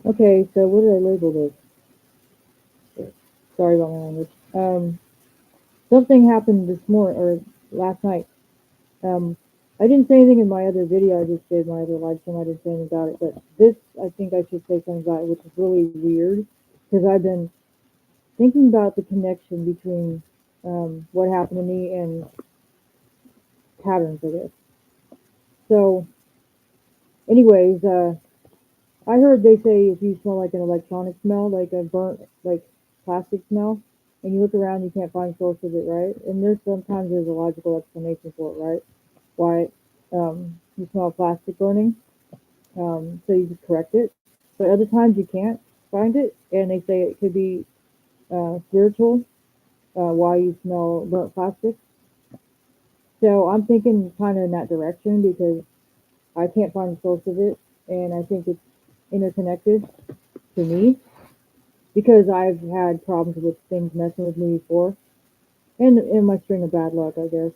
Okay, so what did I label this? Sorry about my language. Something happened this morning or last night. Um, I didn't say anything in my other video I just did, my other live stream. I didn't say anything about it, but this, I think I should say something about it, which is really weird because I've been thinking about the connection between what happened to me and patterns, I guess. So, anyways, I heard they say if you smell like an electronic smell, like a burnt, like plastic smell, and you look around, you can't find source of it, right? And there's a logical explanation for it, right? Why you smell plastic burning, so you just correct it. But other times you can't find it, and they say it could be spiritual, why you smell burnt plastic. So I'm thinking kind of in that direction because I can't find the source of it, and I think it's interconnected to me because I've had problems with things messing with me before, and my string of bad luck, I guess,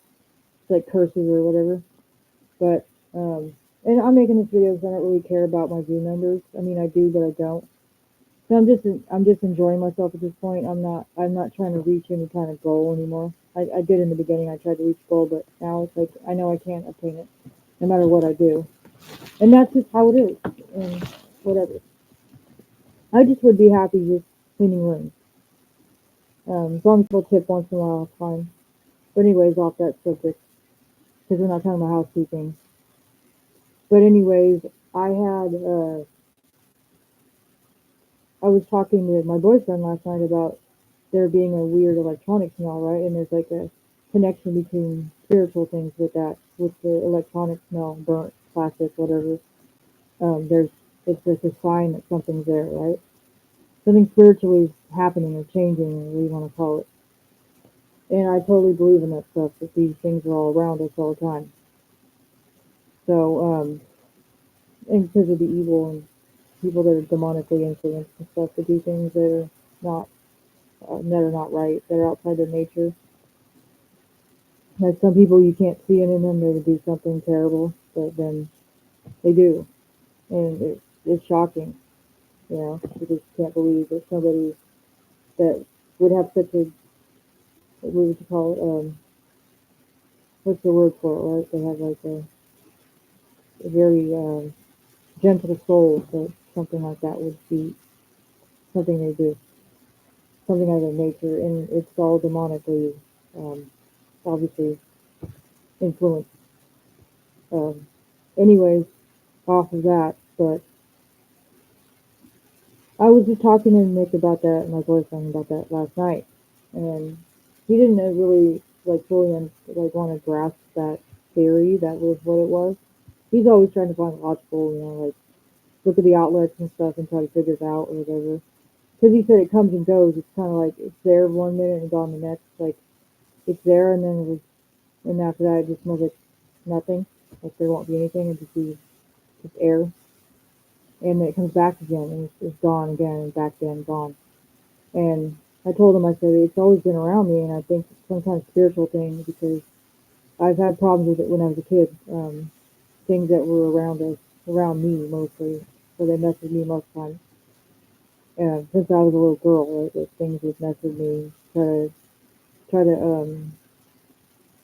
like curses or whatever. But and I'm making this video because I don't really care about my view numbers. I mean, I do, but I don't. So I'm just enjoying myself at this point. I'm not trying to reach any kind of goal anymore. I did in the beginning. I tried to reach goal, but now it's like I know I can't obtain it, no matter what I do, and that's just how it is. And whatever. I just would be happy just cleaning rooms. As long as people tip once in a while, it's fine. But anyways, off that subject, because we're not talking about housekeeping. But anyways, I had I was talking to my boyfriend last night about there being a weird electronic smell, right? And there's like a connection between spiritual things with that, with the electronic smell, burnt plastic, whatever. There's it's just a sign that something's there, right? Something spiritually is happening or changing, or what you want to call it. And I totally believe in that stuff. That these things are all around us all the time. So, and because of the evil and people that are demonically influenced and stuff to do things not that are not right, that are outside their nature. Like some people you can't see it in them, they would do something terrible, but then they do, and it's shocking, you know. You just can't believe that somebody that would have such a what would you call it? What's the word for it? Right? They have like a very gentle soul, so something like that would be something they do, something out of their nature, and it's all demonically, um, obviously influenced. Um, anyways, off of that, but I was just talking to Nick about that, my boyfriend about that last night, and he didn't really like fully like want to grasp that theory. That was what it was. He's always trying to find logical, like look at the outlets and stuff and try to figure it out or whatever. Because he said it comes and goes. It's kind of like it's there one minute and gone the next. Like it's there and then and after that it just smells like nothing. Like there won't be anything. It just be just air, and then it comes back again and it's gone again and back again, gone. And I told him, I said, it's always been around me, and I think it's some kind of spiritual thing because I've had problems with it when I was a kid. Things that were around me mostly, so they messed with me most of the time. And since I was a little girl, right, those things would mess with me, try to,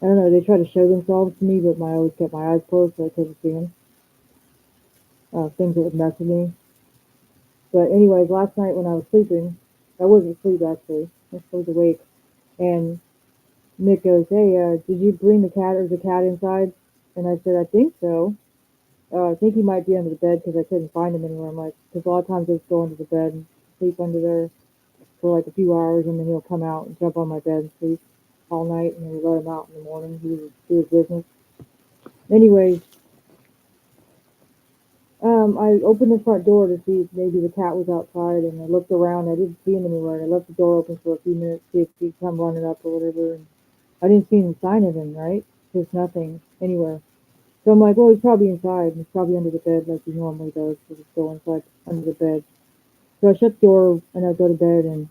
I don't know, they try to show themselves to me, but I always kept my eyes closed so I couldn't see them. Things that would mess with me. But anyways, last night when I was sleeping, I wasn't asleep actually. I was awake, and Nick goes, "Hey, did you bring the cat? There's a cat inside." And I said, "I think so. I think he might be under the bed because I couldn't find him anywhere." I'm like, because a lot of times I just go under the bed and sleep under there for like a few hours, and then he'll come out and jump on my bed and sleep all night, and then we let him out in the morning. He would do his business. Anyways, I opened the front door to see if maybe the cat was outside, and I looked around. I didn't see him anywhere. I left the door open for a few minutes to see if he'd come running up or whatever. And I didn't see any sign of him. Right? Just nothing anywhere. So I'm like, well, he's probably inside. He's probably under the bed like he normally does. So just go inside under the bed. So I shut the door and I go to bed and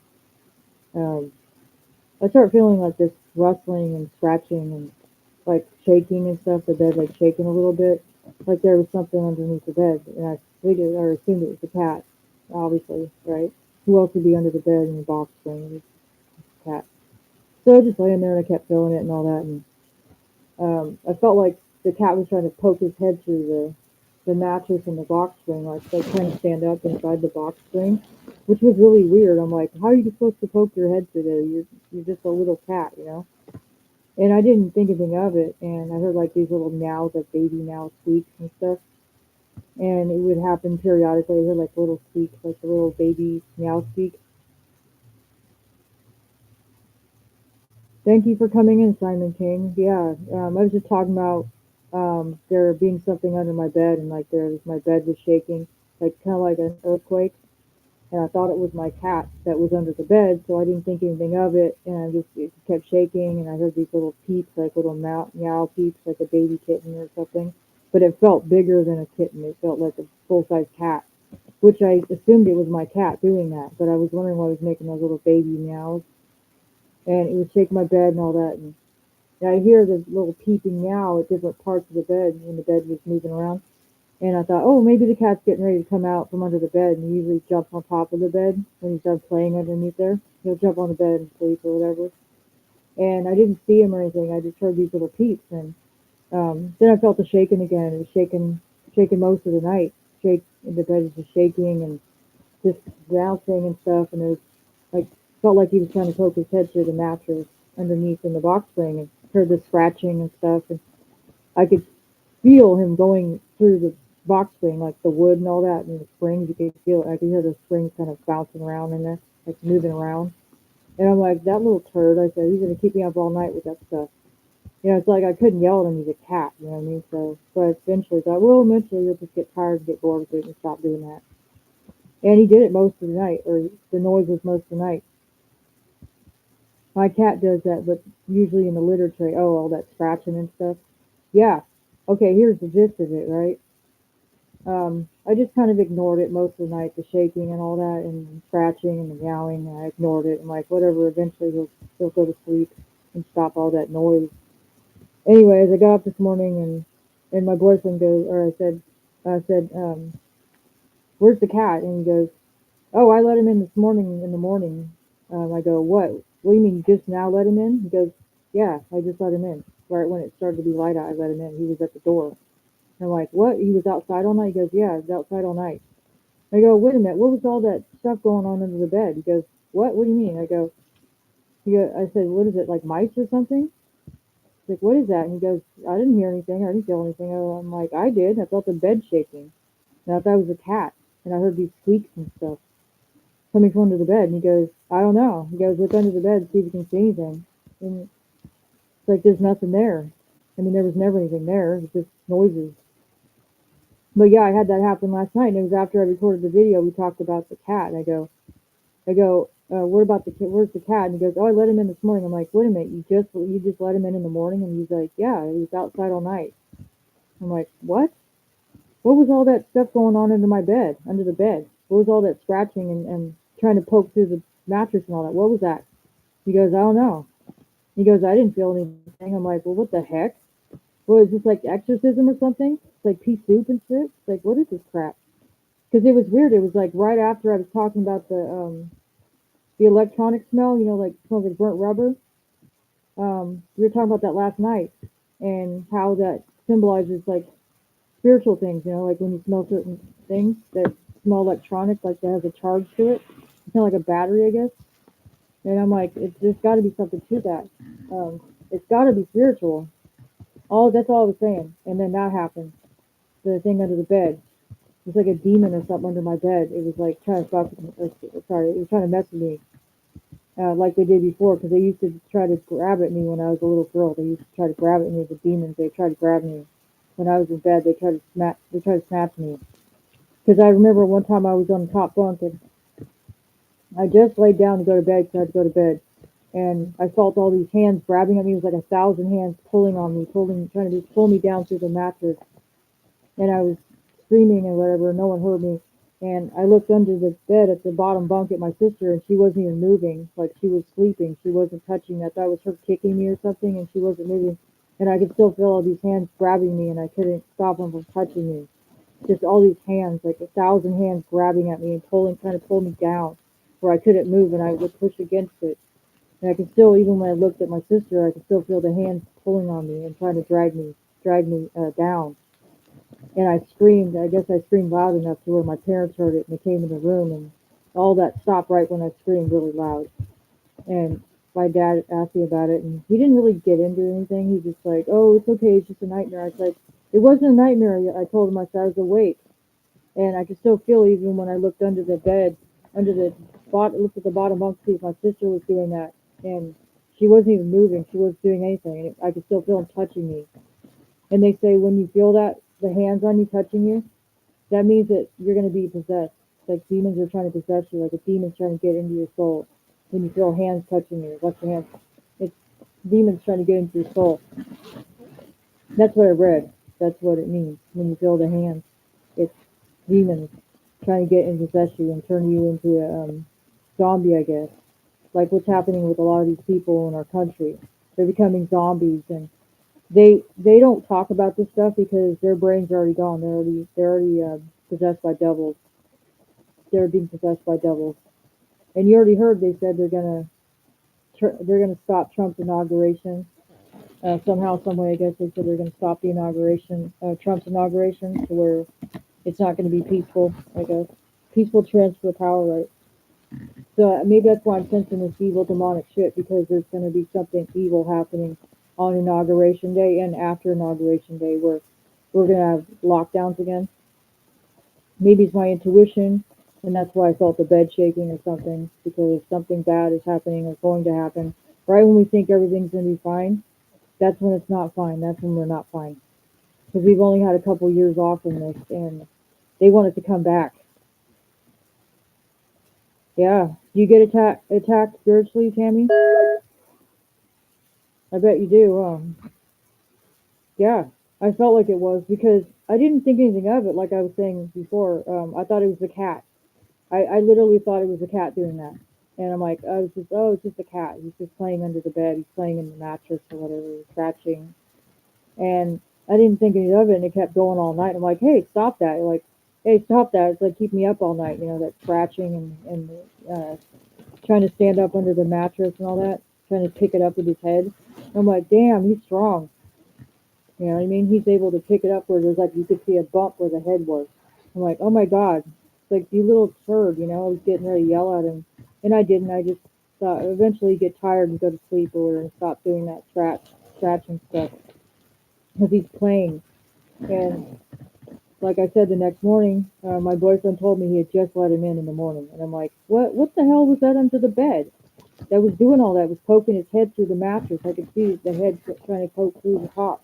um, I start feeling like this rustling and scratching and like shaking and stuff. The bed like shaking a little bit, like there was something underneath the bed. And I figured or assumed it was the cat. obviously, right? Who else would be under the bed in the box spring? It's a cat. So I just lay in there and I kept feeling it and all that, and I felt like the cat was trying to poke his head through the mattress and the box spring, like trying to stand up inside the box spring, which was really weird. I'm like, how are you supposed to poke your head through there? You're just a little cat, you know? And I didn't think anything of it, and I heard like these little meows, like baby meow squeaks and stuff, and it would happen periodically. I heard like little squeaks, like a little baby meow squeak. Thank you for coming in, Simon King. Yeah, I was just talking about there being something under my bed, and like my bed was shaking, like kind of like an earthquake. And I thought it was my cat that was under the bed, so I didn't think anything of it, and it kept shaking, and I heard these little peeps, like little meow peeps, like a baby kitten or something. But it felt bigger than a kitten. It felt like a full-size cat, which I assumed it was my cat doing that. But I was wondering why it was making those little baby meows, and it was shaking my bed and all that. And I hear the little peeping meow at different parts of the bed when the bed was moving around. And I thought, oh, maybe the cat's getting ready to come out from under the bed. And he usually jumps on top of the bed when he's done playing underneath there. He'll jump on the bed and sleep or whatever. And I didn't see him or anything. I just heard these little peeps. And then I felt the shaking again. It was shaking most of the night. The bed was just shaking and just bouncing and stuff. And it was like, felt like he was trying to poke his head through the mattress underneath in the box spring, and heard the scratching and stuff. And I could feel him going through the box spring, like the wood and all that, and the springs. You could feel it. I could hear the springs kind of bouncing around in there, like moving around. And I'm like, that little turd. I said, he's gonna keep me up all night with that stuff. You know, it's like I couldn't yell at him. He's a cat. You know what I mean? So I eventually thought, well, eventually you'll just get tired and get bored with it and stop doing that. And he did it most of the night, or the noise was most of the night. My cat does that, but usually in the litter tray. Oh, all that scratching and stuff. Yeah. Okay, here's the gist of it, right? I just kind of ignored it most of the night, the shaking and all that, and scratching and the meowing. I ignored it. I'm like, whatever. Eventually, he'll go to sleep and stop all that noise. Anyways, I got up this morning and my boyfriend goes, or I said, where's the cat? And he goes, oh, I let him in this morning in the morning. I go, what do you mean you just now let him in? He goes, yeah, I just let him in. Right when it started to be light out, I let him in. He was at the door. And I'm like, what? He was outside all night? He goes, yeah, he was outside all night. I go, wait a minute, what was all that stuff going on under the bed? He goes, what? What do you mean? I said, what is it, like mice or something? He's like, what is that? And he goes, I didn't hear anything. I didn't feel anything. I'm like, I did. I felt the bed shaking. And I thought it was a cat. And I heard these squeaks and stuff coming from under the bed. And he goes, I don't know. He goes, look under the bed, see if you can see anything. And it's like, there's nothing there. I mean, there was never anything there. It was just noises. But yeah, I had that happen last night. And it was after I recorded the video. We talked about the cat. And what about the kid? Where's the cat? And he goes, oh, I let him in this morning. I'm like, wait a minute, you just let him in the morning? And he's like, yeah, he was outside all night. I'm like, what? What was all that stuff going on under the bed? What was all that scratching and trying to poke through the mattress and all that? What was that? He goes, I don't know. He goes, I didn't feel anything. I'm like, well, what the heck? What is this, like exorcism or something? It's like pea soup and shit. It's like, what is this crap? Because it was weird. It was like right after I was talking about the electronic smell, like smells like burnt rubber. We were talking about that last night and how that symbolizes like spiritual things, like when you smell certain things that smell electronic, like that has a charge to it. It's kind of like a battery, I guess. And I'm like, there's got to be something to that. It's got to be spiritual. That's all I was saying. And then that happened. The thing under the bed. It was like a demon or something under my bed. It was like trying to fuck with me. Sorry, it was trying to mess with me. Like they did before, because they used to try to grab at me when I was a little girl. They used to try to grab at me as a demon. They tried to grab me when I was in bed. They tried to snatch me. Because I remember one time I was on the top bunk and I just laid down to go to bed because I had to go to bed. And I felt all these hands grabbing at me. It was like 1,000 hands pulling on me, trying to pull me down through the mattress. And I was screaming and whatever. No one heard me. And I looked under the bed at the bottom bunk at my sister, and she wasn't even moving. Like she was sleeping. She wasn't touching me. I thought it was her kicking me or something, and she wasn't moving. And I could still feel all these hands grabbing me, and I couldn't stop them from touching me. just all these hands, like 1,000 hands grabbing at me and pulling, trying to pull me down where I couldn't move and I would push against it. And I could still, even when I looked at my sister, I could still feel the hands pulling on me and trying to drag me down. And I screamed. I guess I screamed loud enough to where my parents heard it and they came in the room and all that stopped right when I screamed really loud. And my dad asked me about it and he didn't really get into anything. He's just like, "Oh, it's okay. It's just a nightmare." I was like, "It wasn't a nightmare." I told him I said I was awake and I could still feel even when I looked under the bed, under the looked at the bottom bunk see if my sister was doing that, and she wasn't even moving. She wasn't doing anything, and I could still feel them touching me. And they say when you feel that the hands on you touching you, that means that you're going to be possessed. Like demons are trying to possess you, like a demon's trying to get into your soul. When you feel hands touching you, watch your hands. It's demons trying to get into your soul. That's what I read. That's what it means when you feel the hands. It's demons trying to get and possess you and turn you into a zombie, I guess. Like what's happening with a lot of these people in our country. They're becoming zombies, and they don't talk about this stuff because their brains are already gone. They're already possessed by devils. They're being possessed by devils. And you already heard they said they're gonna stop Trump's inauguration. Somehow, some way, I guess they said they're gonna stop the inauguration, Trump's inauguration, to where it's not gonna be peaceful. I guess peaceful transfer of power, right? So maybe that's why I'm sensing this evil demonic shit because there's going to be something evil happening on inauguration day and after inauguration day where we're going to have lockdowns again. Maybe it's my intuition and that's why I felt the bed shaking or something because something bad is happening or going to happen. Right when we think everything's going to be fine, that's when it's not fine. That's when we're not fine because we've only had a couple years off from this and they want it to come back. Yeah. Do you get attacked spiritually, Tammy? I bet you do. Yeah, I felt like it was because I didn't think anything of it. Like I was saying before, I thought it was the cat. I literally thought it was the cat doing that, and I'm like, I was just, oh, it's just a cat. He's just playing under the bed. He's playing in the mattress or whatever, he's scratching, and I didn't think any of it, and it kept going all night. I'm like, hey, stop that! Like, hey, stop that! It's like keep me up all night. You know that scratching and trying to stand up under the mattress and all that, trying to pick it up with his head. I'm like, damn, he's strong. You know what I mean? He's able to pick it up where there's like you could see a bump where the head was. I'm like, oh my god, it's like you little turd, you know. I was getting ready to yell at him, and I didn't. I just thought eventually get tired and go to sleep or and stop doing that scratching stuff because he's playing. And like I said, the next morning, my boyfriend told me he had just let him in the morning, and I'm like, what the hell was that under the bed? That was doing all that was poking his head through the mattress. I could see the head trying to poke through the top,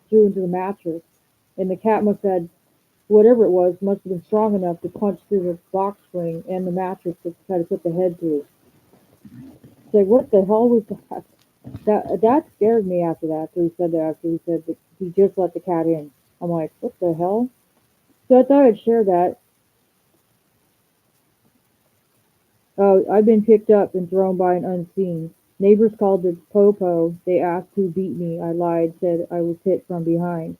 through into the mattress. And the cat must have had, whatever it was, must have been strong enough to punch through the box spring and the mattress to try to put the head through. It's like, what the hell was that? That scared me after that. After he said that, after he said that he just let the cat in. I'm like, what the hell? So I thought I'd share that. I've been picked up and thrown by an unseen. Neighbors called the popo. They asked who beat me. I lied, said I was hit from behind.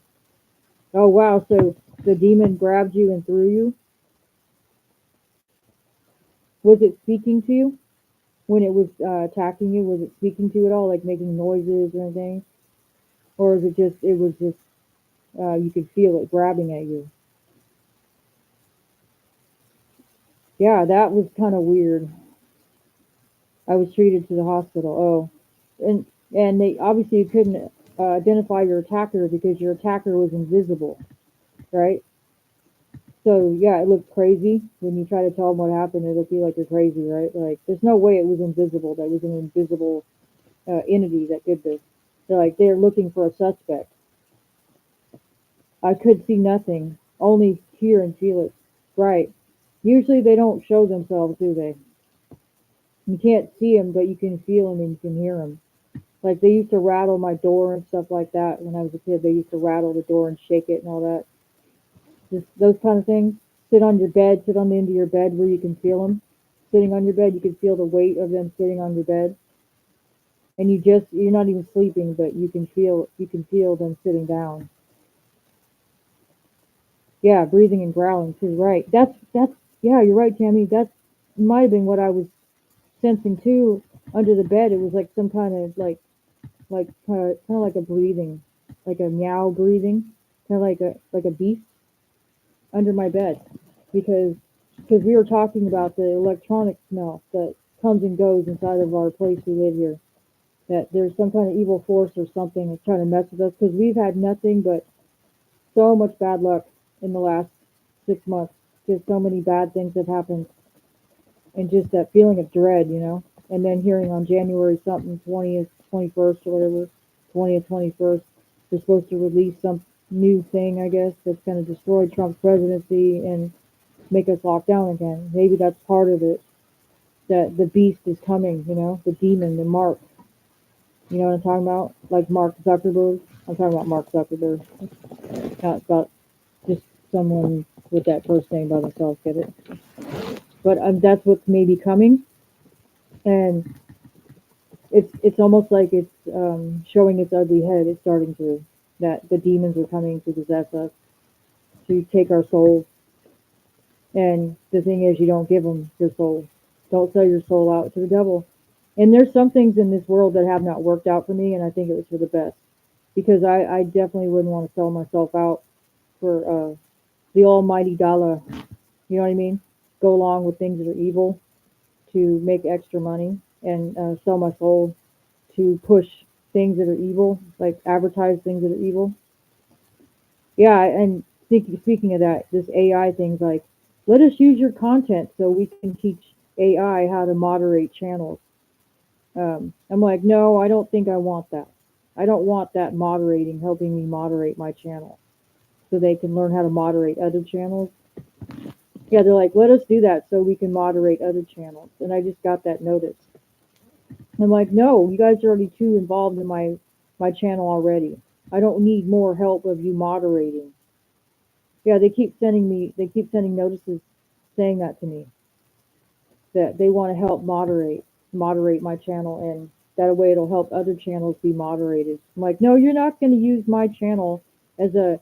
Oh wow, so the demon grabbed you and threw you? Was it speaking to you when it was attacking you? Was it speaking to you at all, like making noises or anything? Or is it just, it was just, you could feel it grabbing at you? Yeah, that was kind of weird. I was treated to the hospital. And they obviously you couldn't identify your attacker because your attacker was invisible, right? So yeah, it looked crazy when you try to tell them what happened. It'll feel like you're crazy, right? Like there's no way it was invisible. That was an invisible entity that did this. They're like they're looking for a suspect. I could see nothing, only hear and feel it. Right. Usually they don't show themselves, do they? You can't see them, but you can feel them and you can hear them. Like they used to rattle my door and stuff like that when I was a kid. They used to rattle the door and shake it and all that. Just those kind of things. Sit on your bed, sit on the end of your bed where you can feel them. Sitting on your bed, you can feel the weight of them sitting on your bed. And you're not even sleeping, but you can feel them sitting down. Yeah, breathing and growling too. Right. That's yeah. You're right, Tammy. That might have been what I was sensing too under the bed. It was like some kind of like kind of like a breathing, like a meow breathing, kind of like a beast under my bed, because we were talking about the electronic smell that comes and goes inside of our place we live here. That there's some kind of evil force or something that's trying to mess with us, because we've had nothing but so much bad luck in the last 6 months. Just so many bad things have happened, and just that feeling of dread, And then hearing on January something, 20th, 21st, or whatever, 20th, 21st, they're supposed to release some new thing, I guess, that's going to destroy Trump's presidency and make us lock down again. Maybe that's part of it. That the beast is coming, the demon, the Mark. You know what I'm talking about? Like Mark Zuckerberg. I'm talking about Mark Zuckerberg. Not about just someone with that first name by themselves, get it? But that's what's maybe coming, and it's almost like it's showing its ugly head. It's starting to, that the demons are coming to possess us, to take our souls. And the thing is, you don't give them your soul. Don't sell your soul out to the devil. And there's some things in this world that have not worked out for me, and I think it was for the best, because I definitely wouldn't want to sell myself out for the almighty dollar. You know what I mean? Go along with things that are evil to make extra money, and sell my soul to push things that are evil, like advertise things that are evil. Yeah, and speaking of that, this AI thing's like, let us use your content so we can teach AI how to moderate channels. I'm like, no, I don't think I want that. I don't want that moderating, helping me moderate my channel so they can learn how to moderate other channels. Yeah, they're like, let us do that so we can moderate other channels. And I just got that notice. I'm like, no, you guys are already too involved in my channel already. I don't need more help of you moderating. Yeah, they keep sending notices saying that to me, that they want to help moderate my channel, and that way it'll help other channels be moderated. I'm like, no, you're not going to use my channel as a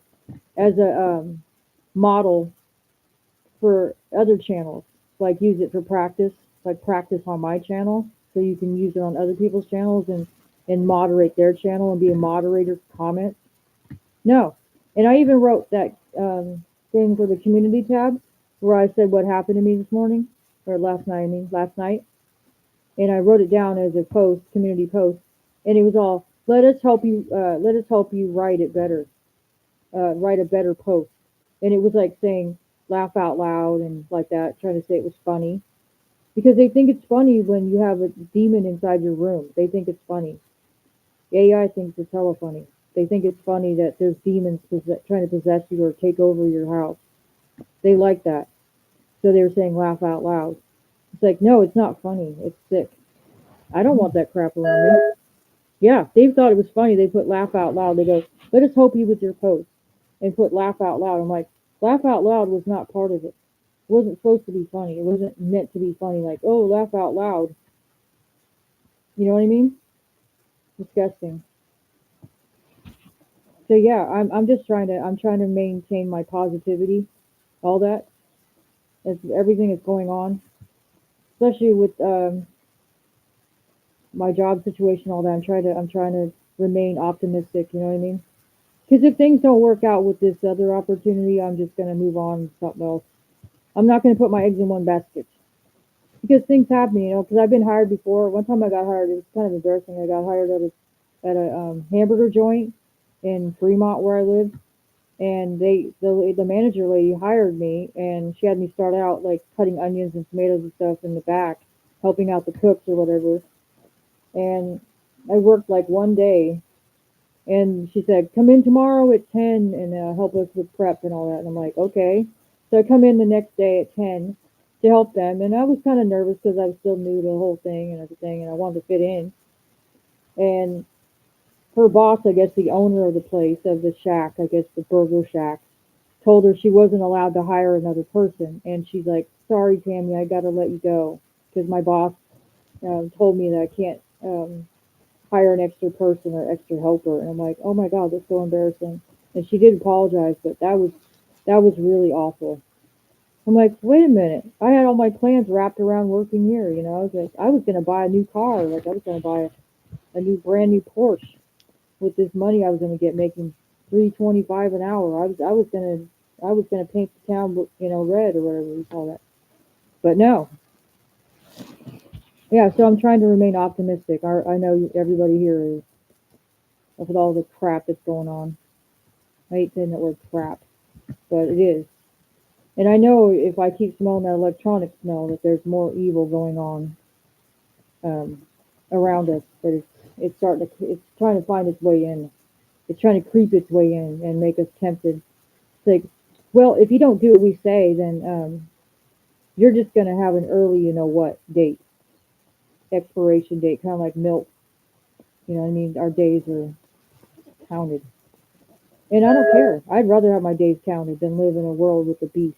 model for other channels. Like use it for practice, like practice on my channel, so you can use it on other people's channels and moderate their channel and be a moderator for comments. No. And I even wrote that thing for the community tab where I said what happened to me this morning, or last night, last night. And I wrote it down as a post, community post. And it was all, let us help you write it better, write a better post. And it was like saying, laugh out loud and like that, trying to say it was funny. Because they think it's funny when you have a demon inside your room. They think it's funny. AI thinks it's hella funny. They think it's funny that there's demons trying to possess you or take over your house. They like that. So they were saying laugh out loud. It's like, no, it's not funny. It's sick. I don't want that crap around me. Yeah, they thought it was funny. They put laugh out loud. They go, let us help you with your post. And put laugh out loud. I'm like, laugh out loud was not part of it. It wasn't supposed to be funny. It wasn't meant to be funny. Like, oh, laugh out loud. You know what I mean? Disgusting. So yeah, I'm just trying to maintain my positivity, all that, as everything is going on, especially with my job situation, all that. I'm trying to remain optimistic. You know what I mean? Because if things don't work out with this other opportunity, I'm just gonna move on to something else. I'm not gonna put my eggs in one basket, because things happen, Because I've been hired before. One time I got hired. It was kind of embarrassing. I got hired at a hamburger joint in Fremont where I live, and the manager lady hired me, and she had me start out like cutting onions and tomatoes and stuff in the back, helping out the cooks or whatever. And I worked like one day, and she said, come in tomorrow at 10 and help us with prep and all that. And I'm like, okay. So I come in the next day at 10 to help them, and I was kind of nervous because I was still new to the whole thing and everything, and I wanted to fit in. And her boss, I guess the owner of the place, of the shack, I guess the burger shack, told her she wasn't allowed to hire another person. And she's like, sorry, Tammy, I got to let you go, because my boss told me that I can't hire an extra person or extra helper. And I'm like, oh my God, that's so embarrassing. And she did apologize, but that was That was really awful. I'm like, wait a minute. I had all my plans wrapped around working here. You know, I was like, I was gonna buy a new car. Like I was gonna buy a new brand new Porsche with this money I was gonna get making $3.25 an hour. I was gonna paint the town, red or whatever you call that. But no, yeah. So I'm trying to remain optimistic. I know everybody here is with all the crap that's going on. I hate saying that word crap, but it is. And I know if I keep smelling that electronic smell, that there's more evil going on um, around us. That it's trying to find its way in. It's trying to creep its way in and make us tempted. It's like, well, if you don't do what we say, then you're just going to have an early, date, expiration date, kind of like milk. You know what I mean? Our days are counted. And I don't care. I'd rather have my days counted than live in a world with a beast.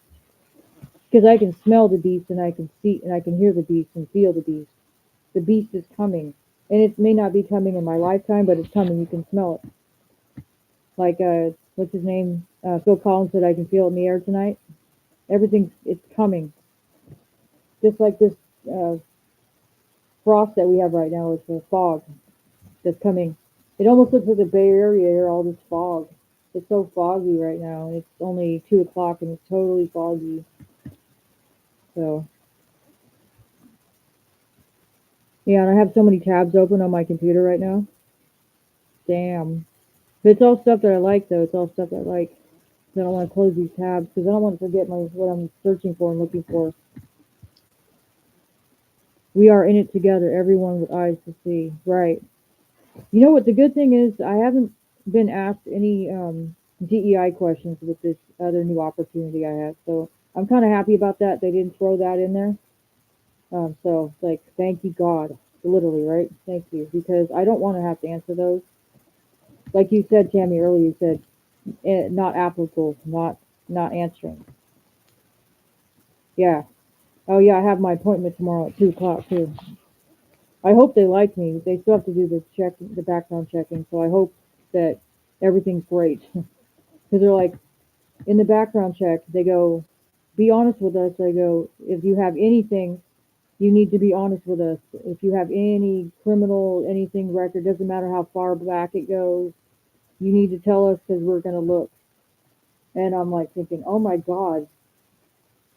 Because I can smell the beast and I can see and I can hear the beast and feel the beast. The beast is coming. And it may not be coming in my lifetime, but it's coming. You can smell it. Like, what's his name? Phil Collins said, I can feel it in the air tonight. It's coming. Just like this uh, frost that we have right now is the fog that's coming. It almost looks like the Bay Area here, all this fog. It's so foggy right now. And it's only 2 o'clock and it's totally foggy. So, yeah, and I have so many tabs open on my computer right now. Damn. But it's all stuff that I like, though. It's all stuff that I like. So I don't want to close these tabs because I don't want to forget what I'm searching for and looking for. We are in it together, everyone with eyes to see. Right. You know what? The good thing is I haven't been asked any DEI questions with this other new opportunity I have. So I'm kind of happy about that. They didn't throw that in there. So it's like, thank you, God. Literally, right? Thank you. Because I don't want to have to answer those. Like you said, Tammy, earlier, you said not applicable, not answering. Yeah. Oh yeah, I have my appointment tomorrow at 2 o'clock too. I hope they like me. They still have to do the background checking. So I hope that everything's great. Because they're like, in the background check, they go, be honest with us. They go, if you have anything, you need to be honest with us. If you have any criminal anything record, doesn't matter how far back it goes, you need to tell us because we're gonna look. And I'm like thinking, oh my God.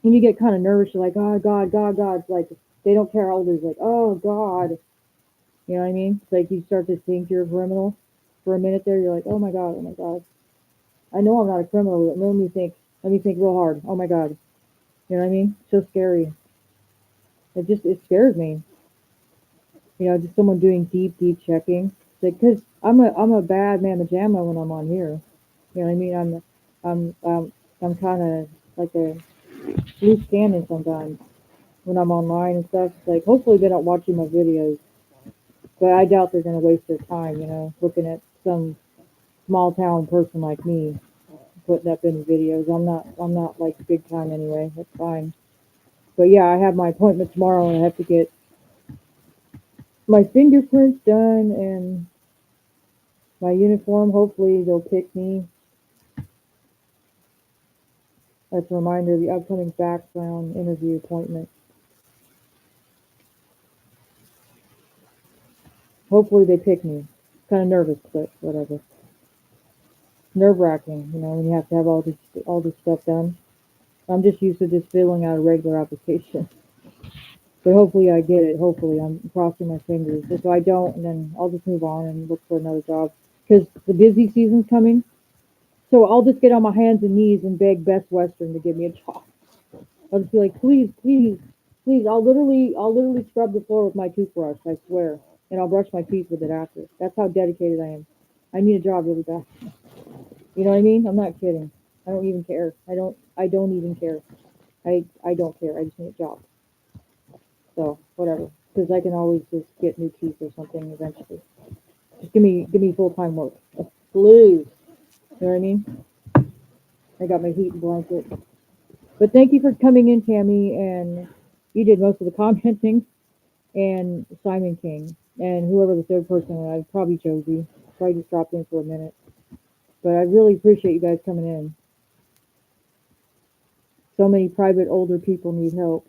And you get kind of nervous. You're like, oh God, God, God. It's like they don't care how old it is. Like, oh God. You know what I mean? It's like you start to think you're a criminal for a minute there. You're like, oh my God, oh my God. I know I'm not a criminal, but let me think real hard. Oh my God. You know what I mean? So scary. It scares me. Just someone doing deep, deep checking. Like, cause I'm a bad mamma jamma when I'm on here. You know what I mean? I'm kind of like a loose cannon sometimes when I'm online and stuff. It's like, hopefully they're not watching my videos, but I doubt they're gonna waste their time, looking at some small town person like me putting up any videos. I'm not like big time anyway. That's fine. But yeah, I have my appointment tomorrow and I have to get my fingerprints done and my uniform. Hopefully they'll pick me. That's a reminder of the upcoming background interview appointment. Hopefully they pick me. Kind of nervous, but whatever. Nerve wracking, when you have to have all this stuff done. I'm just used to just filling out a regular application. But hopefully I get it. Hopefully I'm crossing my fingers. If I don't, then I'll just move on and look for another job. Because the busy season's coming. So I'll just get on my hands and knees and beg Best Western to give me a job. I'll just be like, please, please, please. I'll literally scrub the floor with my toothbrush. I swear, and I'll brush my teeth with it after. That's how dedicated I am. I need a job really bad. You know what I mean? I'm not kidding. I don't even care. I don't even care. I don't care. I just need a job. So whatever. Because I can always just get new teeth or something eventually. Just give me full time work. Please. You know what I mean? I got my heat and blanket. But thank you for coming in, Tammy, and you did most of the commenting, and Simon King, and whoever the third person was, probably Josie. Probably just dropped in for a minute. But I really appreciate you guys coming in. So many private older people need help.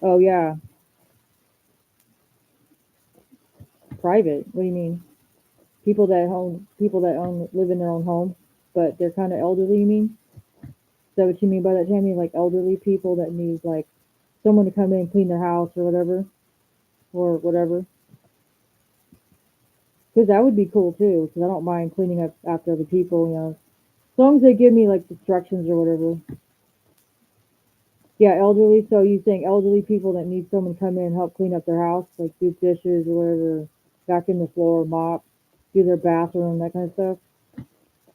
Oh yeah, private. What do you mean? People that own live in their own home, but they're kind of elderly. You mean? Is that what you mean by that, Tammy? Like elderly people that need like someone to come in and clean their house or whatever, or whatever. Because that would be cool too. Because I don't mind cleaning up after other people. As long as they give me like instructions or whatever. Yeah, elderly. So you saying elderly people that need someone to come in and help clean up their house, like do dishes or whatever, vacuum the floor, mop, do their bathroom, that kind of stuff.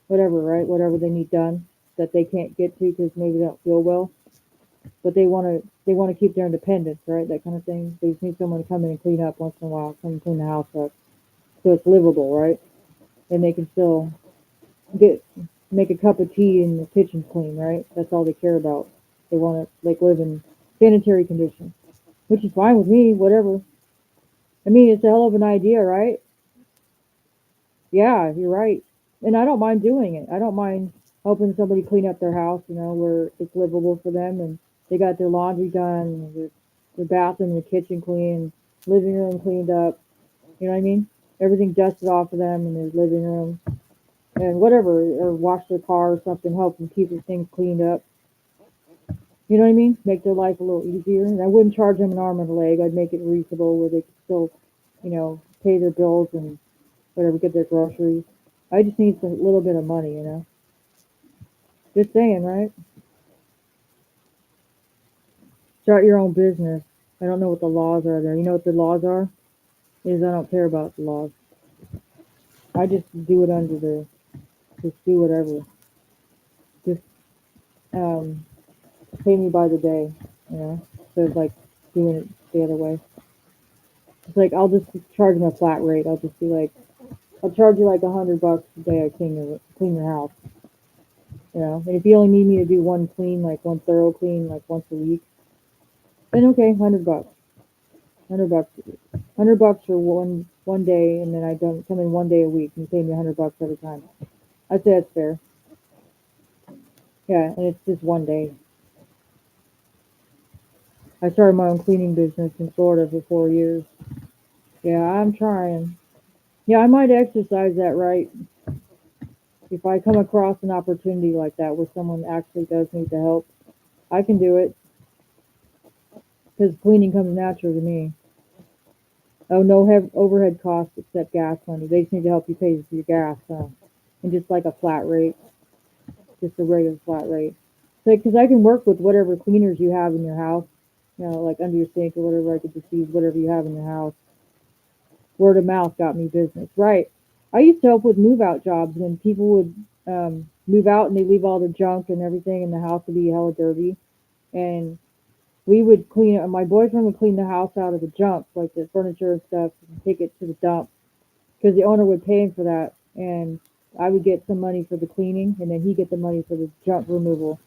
Whatever, right? Whatever they need done that they can't get to because maybe they don't feel well, but they want to keep their independence, right? That kind of thing. They just need someone to come in and clean up once in a while, come and clean the house up, so it's livable, right? And they can still get make a cup of tea and the kitchen's clean, right? That's all they care about. They want to like live in sanitary conditions, which is fine with me. Whatever. I mean, it's a hell of an idea, right? Yeah, you're right. And I don't mind doing it. I don't mind helping somebody clean up their house, where it's livable for them and they got their laundry done, their bathroom and the kitchen clean, living room cleaned up. You know what I mean? Everything dusted off of them in their living room and whatever, or wash their car or something, help them keep their things cleaned up. You know what I mean? Make their life a little easier. And I wouldn't charge them an arm and a leg. I'd make it reasonable where they could still, pay their bills and whatever, get their groceries. I just need a little bit of money. Just saying, right? Start your own business. I don't know what the laws are there. You know what the laws are? Is I don't care about the laws. I just do it just do whatever. Just um, pay me by the day, instead of like doing it the other way. It's like I'll just charge them a flat rate. I'll just be like, I'll charge you like $100 a day. I clean your house, And if you only need me to do one clean, like one thorough clean, like once a week, then okay, $100. $100. $100 for one day, and then I don't come in one day a week and you pay me $100 every time. I'd say that's fair. Yeah, and it's just one day. I started my own cleaning business in Florida for 4 years. Yeah, I'm trying. Yeah, I might exercise that right if I come across an opportunity like that where someone actually does need the help. I can do it because cleaning comes natural to me. Oh, no overhead costs except gas money. They just need to help you pay for your gas, and just like a flat rate, just a regular flat rate. So, because I can work with whatever cleaners you have in your house, like under your sink or whatever. I could just use whatever you have in your house. Word of mouth got me business, right? I used to help with move out jobs when people would move out and they leave all their junk and everything, and the house would be hella dirty. And we would clean it. My boyfriend would clean the house out of the junk, like the furniture and stuff, and take it to the dump because the owner would pay him for that, and I would get some money for the cleaning, and then he get the money for the junk removal.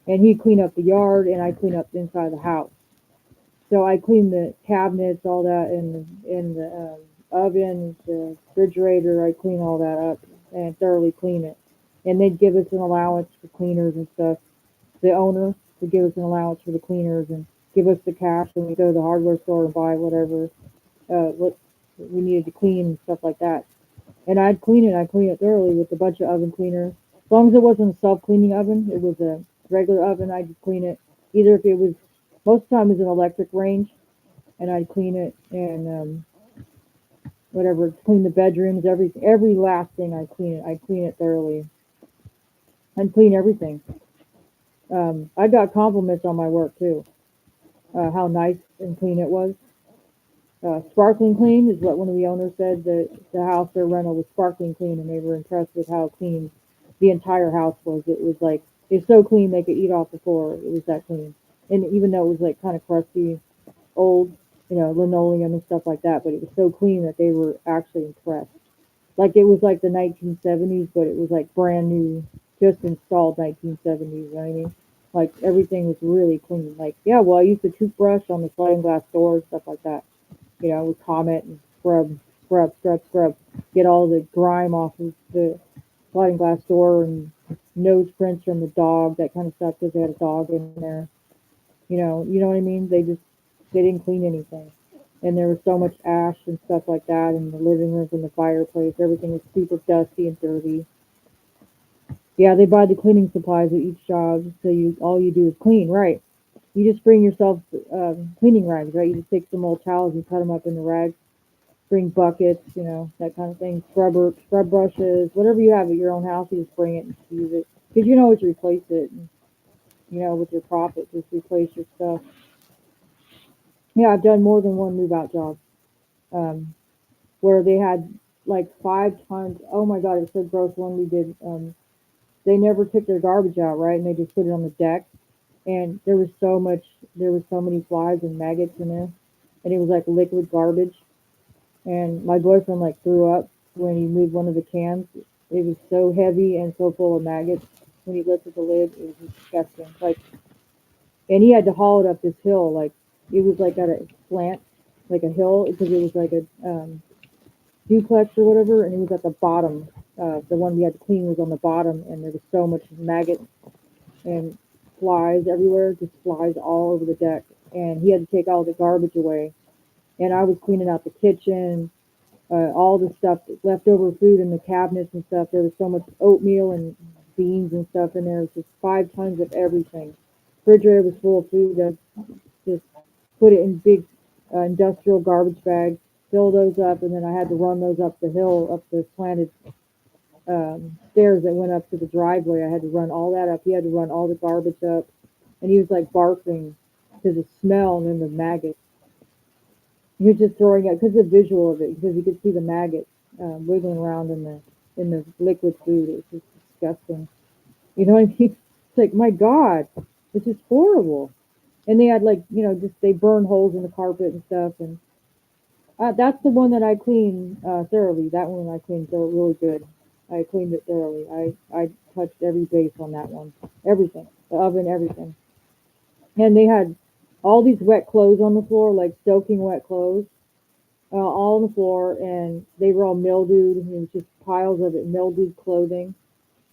And he'd clean up the yard, and I clean up the inside of the house. So I clean the cabinets, all that, in the oven, the refrigerator. I clean all that up and thoroughly clean it. And they'd give us an allowance for cleaners and stuff. The owner would give us an allowance for the cleaners and give us the cash when we go to the hardware store and buy whatever what we needed to clean and stuff like that. And I'd clean it thoroughly with a bunch of oven cleaner. As long as it wasn't a self-cleaning oven, it was a regular oven, I'd just clean it. Either if it was, most of the time it was an electric range, and I'd clean it and whatever, clean the bedrooms, every last thing I'd clean it thoroughly. I'd clean everything. I got compliments on my work too, how nice and clean it was. Sparkling clean is what one of the owners said. That the house their rental was sparkling clean, and they were impressed with how clean the entire house was. It was like it's so clean they could eat off the floor. It was that clean, and even though it was like kind of crusty, old, linoleum and stuff like that, but it was so clean that they were actually impressed. Like it was like the 1970s, but it was like brand new, just installed 1970s. You know what I mean? Like everything was really clean. Like yeah, well I used a toothbrush on the sliding glass doors, stuff like that. With Comet and scrub, get all the grime off of the sliding glass door and nose prints from the dog, that kind of stuff, because they had a dog in there. You know what I mean? They didn't clean anything, and there was so much ash and stuff like that in the living rooms and the fireplace. Everything was super dusty and dirty. Yeah, they buy the cleaning supplies at each job, so you all you do is clean, right? You just bring yourself cleaning rags, right? You just take some old towels and cut them up into rags. Bring buckets, that kind of thing. Scrub brushes, whatever you have at your own house, you just bring it and just use it because you can always replace it. And, with your profit, just replace your stuff. Yeah, I've done more than one move out job um, where they had like 5 tons. Oh my God, it was so gross. One we did. They never took their garbage out, right? And they just put it on the deck. And there was so many flies and maggots in there. And it was like liquid garbage. And my boyfriend like threw up when he moved one of the cans. It was so heavy and so full of maggots. When he lifted the lid, it was disgusting. Like, and he had to haul it up this hill. Like, it was like at a slant, like a hill, because it was like a duplex or whatever, and it was at the bottom. The one we had to clean was on the bottom, and there was so much maggot and flies everywhere, just flies all over the deck. And he had to take all the garbage away. And I was cleaning out the kitchen, all the stuff, leftover food in the cabinets and stuff. There was so much oatmeal and beans and stuff in there. It was just 5 tons of everything. Refrigerator was full of food. I just put it in big industrial garbage bags, fill those up, and then I had to run those up the hill, up the slanted stairs that went up to the driveway. I had to run all that up. He had to run all the garbage up, and he was like barfing to the smell and then the maggots. He was just throwing it because the visual of it, because you could see the maggots wiggling around in the liquid food. It was just disgusting. You know what I mean? It's like, my God, this is horrible. And they had like, just they burn holes in the carpet and stuff. And that's the one that I cleaned thoroughly. That one I cleaned really good. I cleaned it thoroughly. I touched every base on that one, everything, the oven, everything. And they had all these wet clothes on the floor, like soaking wet clothes, all on the floor, and they were all mildewed. And it was just piles of it, mildewed clothing.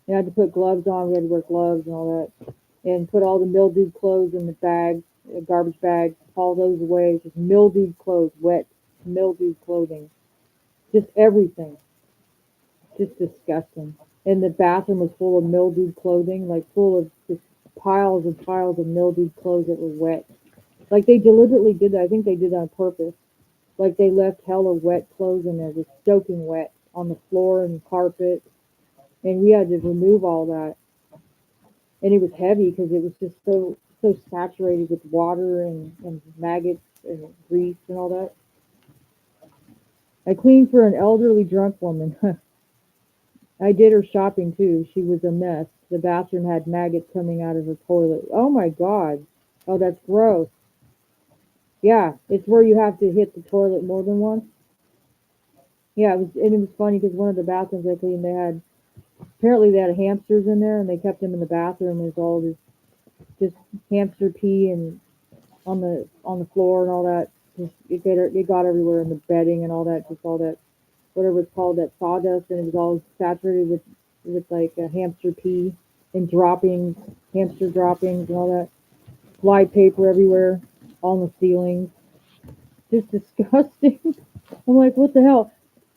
And I had to put gloves on. We had to wear gloves and all that, and put all the mildewed clothes in the bags, garbage bags, haul those away. Just mildewed clothes, wet, mildewed clothing, just everything, just disgusting. And the bathroom was full of mildewed clothing, like full of just piles and piles of mildewed clothes that were wet. Like they deliberately did that. I think they did that on purpose. Like they left hella wet clothes in there, just soaking wet on the floor and carpet. And we had to remove all that. And it was heavy because it was just so saturated with water and maggots and grease and all that. I cleaned for an elderly drunk woman. I did her shopping too. She was a mess. The bathroom had maggots coming out of her toilet. Oh my God. Oh, that's gross. Yeah, it's where you have to hit the toilet more than once. Yeah, it was funny because one of the bathrooms I cleaned, apparently they had hamsters in there, and they kept them in the bathroom. There's all this just hamster pee and on the floor and all that. Just it got everywhere in the bedding and all that. Just all that, whatever it's called, that sawdust, and it was all saturated with like a hamster pee and droppings, hamster droppings and all that. Fly paper everywhere on the ceilings. Just disgusting. I'm like, what the hell?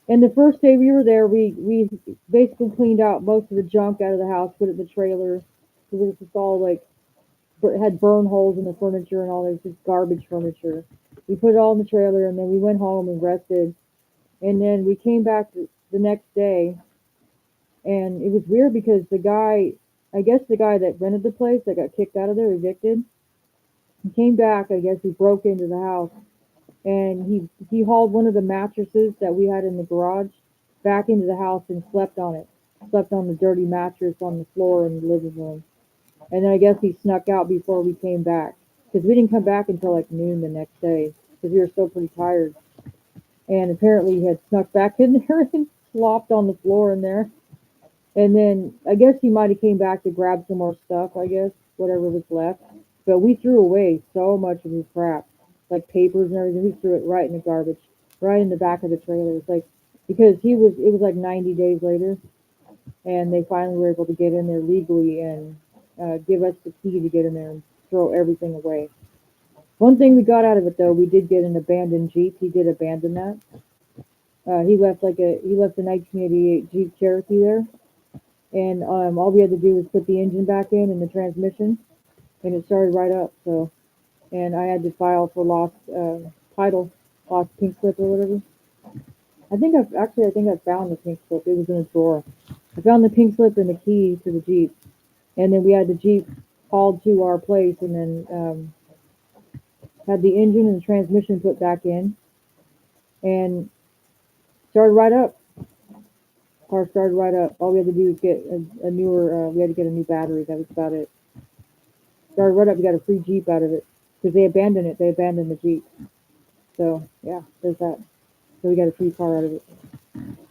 And the first day we were there, we basically cleaned out most of the junk out of the house, put it in the trailer. It was just all like had burn holes in the furniture and all this just garbage furniture. We put it all in the trailer, and then we went home and rested. And then we came back the next day, and it was weird because I guess the guy that rented the place that got kicked out of there, evicted, he came back. I guess he broke into the house, and he hauled one of the mattresses that we had in the garage back into the house and slept on it. Slept on the dirty mattress on the floor in the living room. And then I guess he snuck out before we came back because we didn't come back until like noon the next day because we were still pretty tired. And apparently he had snuck back in there and slopped on the floor in there. And then I guess he might have came back to grab some more stuff, I guess, whatever was left. But we threw away so much of his crap, like papers and everything. We threw it right in the garbage, right in the back of the trailer. It's like, because it was like 90 days later. and they finally were able to get in there legally and give us the key to get in there and throw everything away. One thing we got out of it though, we did get an abandoned Jeep. He did abandon that. He left a 1988 Jeep Cherokee there, and all we had to do was put the engine back in and the transmission, and it started right up. So, and I had to file for lost title, lost pink slip or whatever. I think I found the pink slip. It was in a drawer. I found the pink slip and the key to the Jeep, and then we had the Jeep hauled to our place, and then had the engine and the transmission put back in, and started right up. Car started right up. All we had to do was get a newer. We had to get a new battery. That was about it. Started right up. We got a free Jeep out of it because they abandoned it. They abandoned the Jeep. So yeah, there's that. So we got a free car out of it.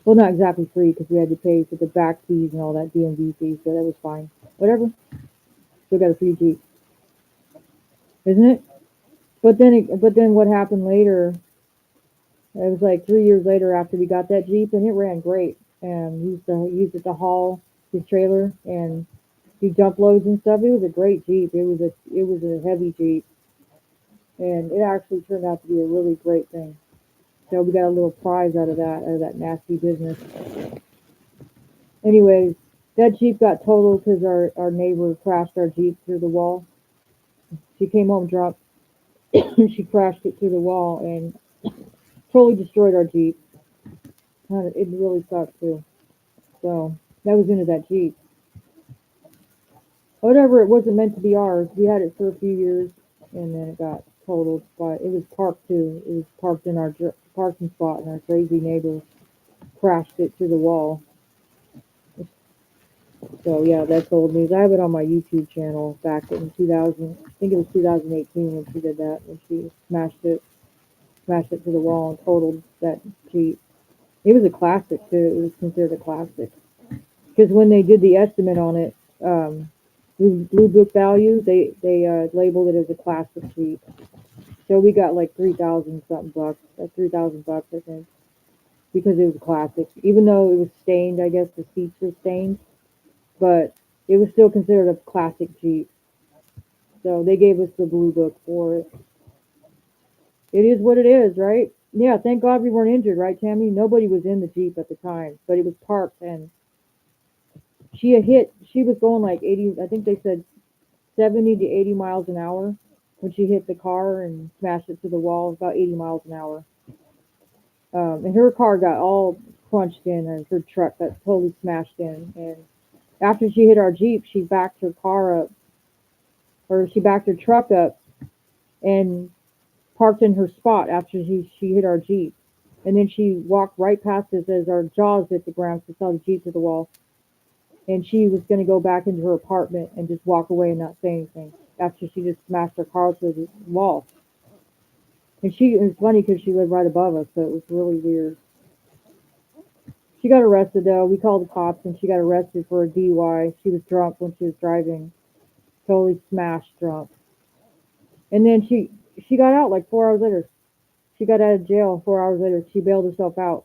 Well, not exactly free because we had to pay for the back fees and all that DMV fees. So that was fine. Whatever. Still got a free Jeep, isn't it? But then what happened later? It was like 3 years later after we got that Jeep, and it ran great. And used it to haul his trailer and do dump loads and stuff. It was a great Jeep. It was a heavy Jeep, and it actually turned out to be a really great thing. So we got a little prize out of that nasty business. Anyways, that Jeep got totaled because our neighbor crashed our Jeep through the wall. She came home drunk. She crashed it through the wall and totally destroyed our Jeep. It really sucked too. So that was into that Jeep. Whatever, it wasn't meant to be ours. We had it for a few years, and then it got totaled. But it was parked too. It was parked in our parking spot, and our crazy neighbor crashed it through the wall. So yeah, that's old news. I have it on my YouTube channel back in 2000. I think it was 2018 when she did that. When she smashed it to the wall and totaled that Jeep. It was a classic too. It was considered a classic because when they did the estimate on it, blue book value, they labeled it as a classic Jeep. So we got like 3,000 something bucks, like 3,000 bucks I think, because it was a classic. Even though it was stained, I guess the seats were stained, but it was still considered a classic Jeep. So they gave us the blue book for it. It is what it is, right? Yeah, thank God we weren't injured, right, Tammy? Nobody was in the Jeep at the time, but it was parked and she was going like 80, I think they said 70 to 80 miles an hour when she hit the car and smashed it to the wall, about 80 miles an hour. And her car got all crunched in, and her truck got totally smashed in. And after she hit our Jeep, she backed her car up, or she backed her truck up and parked in her spot after she hit our Jeep. And then she walked right past us as our jaws hit the ground. She saw the Jeep to the wall. And she was going to go back into her apartment and just walk away and not say anything after she just smashed her car through the wall. And it was funny because she lived right above us, so it was really weird. She got arrested though. We called the cops and she got arrested for a DUI. She was drunk when she was driving, totally smashed drunk. And then she got out like 4 hours later. She got out of jail 4 hours later. She bailed herself out.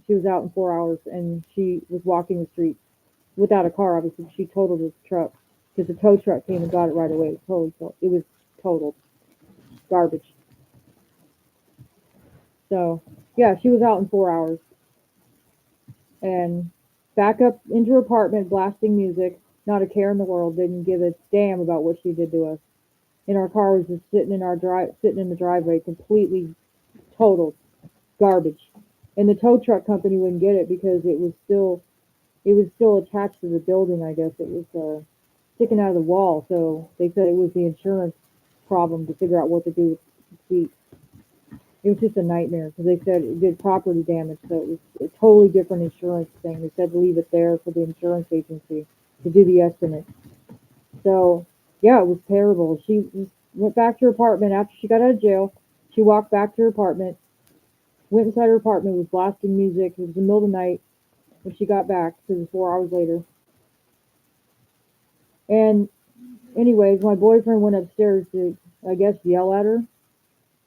She was out in 4 hours and she was walking the streets without a car. Obviously, she totaled his truck because the tow truck came and got it right away. It was totaled garbage. So yeah, she was out in 4 hours and back up into her apartment, blasting music. Not a care in the world. Didn't give a damn about what she did to us. And our car was just sitting in the driveway, completely totaled garbage. And the tow truck company wouldn't get it because it was still attached to the building. I guess it was sticking out of the wall. So they said it was the insurance problem to figure out what to do with the seat. It was just a nightmare because they said it did property damage, so it was a totally different insurance thing. They said to leave it there for the insurance agency to do the estimate. So yeah, it was terrible. She just went back to her apartment after she got out of jail. She walked back to her apartment, went inside her apartment, was blasting music. It was the middle of the night when she got back because it was 4 hours later. And anyways, my boyfriend went upstairs to, I guess, yell at her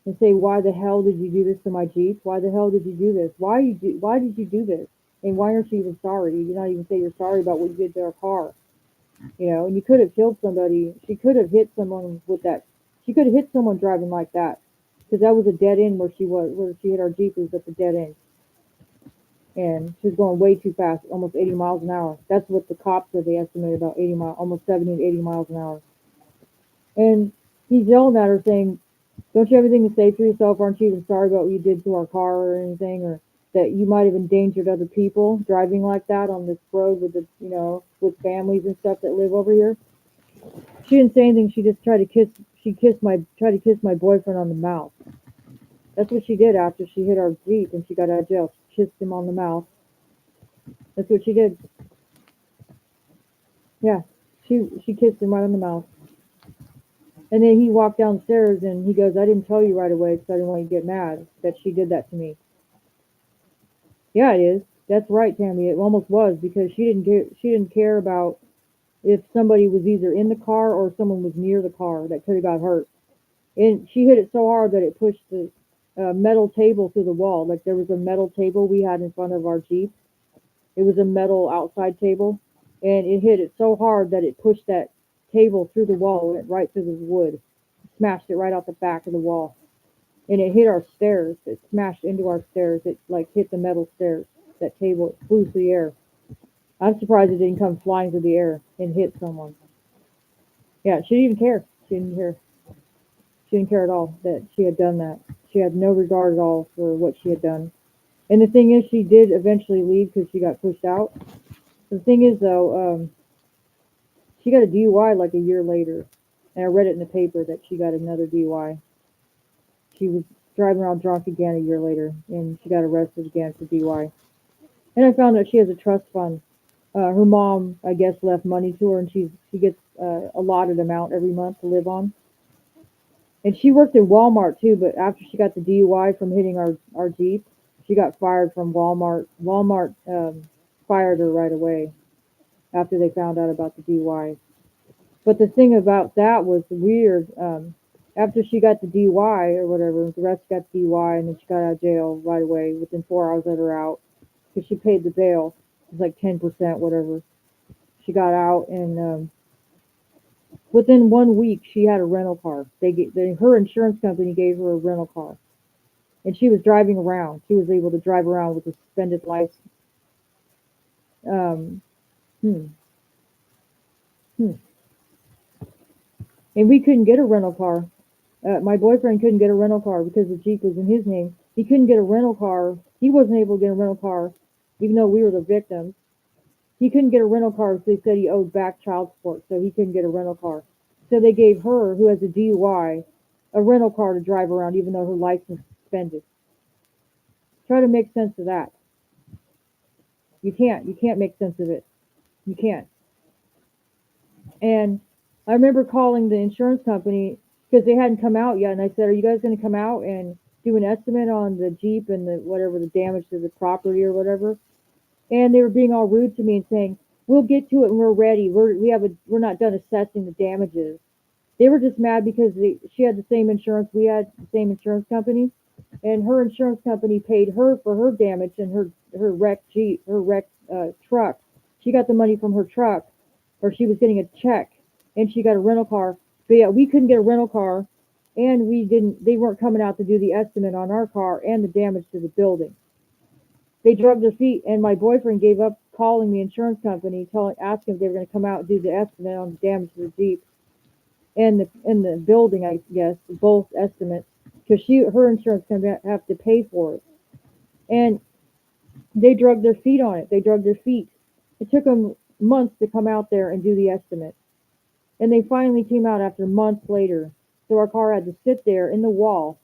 and say, "Why the hell did you do this to my Jeep? Why the hell did you do this? Why did you do this?" And why aren't you even sorry? You not even say you're sorry about what you did to our car. You know, and you could have killed somebody. She could have hit someone with that. She could have hit someone driving like that, because that was a dead end where she was, where she hit our Jeep was at the dead end, and she was going way too fast, almost 80 miles an hour. That's what the cops said. They estimated about 80 miles, almost 70 to 80 miles an hour. And he's yelling at her saying, "Don't you have anything to say for yourself? Aren't you even sorry about what you did to our car or anything, or that you might have endangered other people driving like that on this road with the, you know, with families and stuff that live over here?" She didn't say anything. She just tried to kiss. She tried to kiss my boyfriend on the mouth. That's what she did after she hit our Jeep and she got out of jail. She kissed him on the mouth. That's what she did. Yeah, she kissed him right on the mouth. And then he walked downstairs and he goes, "I didn't tell you right away because I didn't want you to get mad that she did that to me." Yeah, it is. That's right, Tammy. It almost was, because she didn't care about if somebody was either in the car or someone was near the car that could have got hurt. And she hit it so hard that it pushed the metal table through the wall. Like, there was a metal table we had in front of our Jeep. It was a metal outside table, and it hit it so hard that it pushed that table through the wall, went right through the wood, smashed it right out the back of the wall, and it hit our stairs. It smashed into our stairs. It like hit the metal stairs. That table, it flew through the air. I'm surprised it didn't come flying through the air and hit someone. Yeah, she didn't even care. She didn't care. She didn't care at all that she had done that. She had no regard at all for what she had done. And the thing is, she did eventually leave because she got pushed out. The thing is, though, she got a DUI like a year later, and I read it in the paper that she got another DUI. She was driving around drunk again a year later, and she got arrested again for DUI. And I found out she has a trust fund. Her mom, I guess, left money to her, and she gets allotted amount every month to live on. And she worked in Walmart too, but after she got the DUI from hitting our Jeep, she got fired from Walmart. Walmart fired her right away after they found out about the DUI. But the thing about that was weird. After she got the DUI or whatever, the rest got the DUI, and then she got out of jail right away within 4 hours of her out, because she paid the bail. It was like 10%, whatever. She got out, and within 1 week, she had a rental car. Her insurance company gave her a rental car, and she was driving around. She was able to drive around with a suspended license. Um, hmm, hmm. And we couldn't get a rental car. My boyfriend couldn't get a rental car because the Jeep was in his name. He couldn't get a rental car. He wasn't able to get a rental car, even though we were the victims. He couldn't get a rental car because they said he owed back child support, so he couldn't get a rental car. So they gave her, who has a DUI, a rental car to drive around, even though her license is suspended. Try to make sense of that. You can't. You can't make sense of it. You can't. And I remember calling the insurance company because they hadn't come out yet, and I said, "Are you guys going to come out and do an estimate on the Jeep and the whatever the damage to the property or whatever?" And they were being all rude to me and saying, "We'll get to it when we're ready. We're not done assessing the damages." They were just mad because she had the same insurance we had, the same insurance company, and her insurance company paid her for her damage and her wrecked Jeep, her wrecked truck. She got the money from her truck, or she was getting a check, and she got a rental car. But yeah, we couldn't get a rental car, and we didn't. They weren't coming out to do the estimate on our car and the damage to the building. They drug their feet, and my boyfriend gave up calling the insurance company, asking if they were going to come out and do the estimate on the damage to the Jeep and the building, I guess, both estimates, because her insurance company have to pay for it. And they drug their feet on it. They drug their feet. It took them months to come out there and do the estimate, and they finally came out after months later. So our car had to sit there in the wall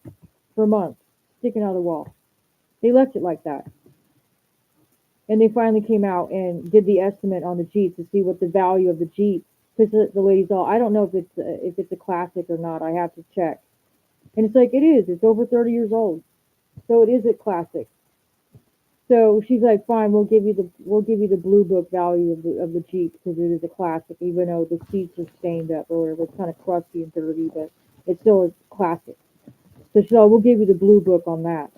for months, sticking out of the wall. They left it like that. And they finally came out and did the estimate on the Jeep to see what the value of the Jeep. Because the lady's all, "I don't know if it's a classic or not. I have to check." And it's like, it is. It's over 30 years old, so it is a classic. So she's like, "Fine, we'll give you the blue book value of the Jeep because it is a classic, even though the seats are stained up or whatever. It's kind of crusty and dirty, but it's still a classic." So she's like, "We'll give you the blue book on that."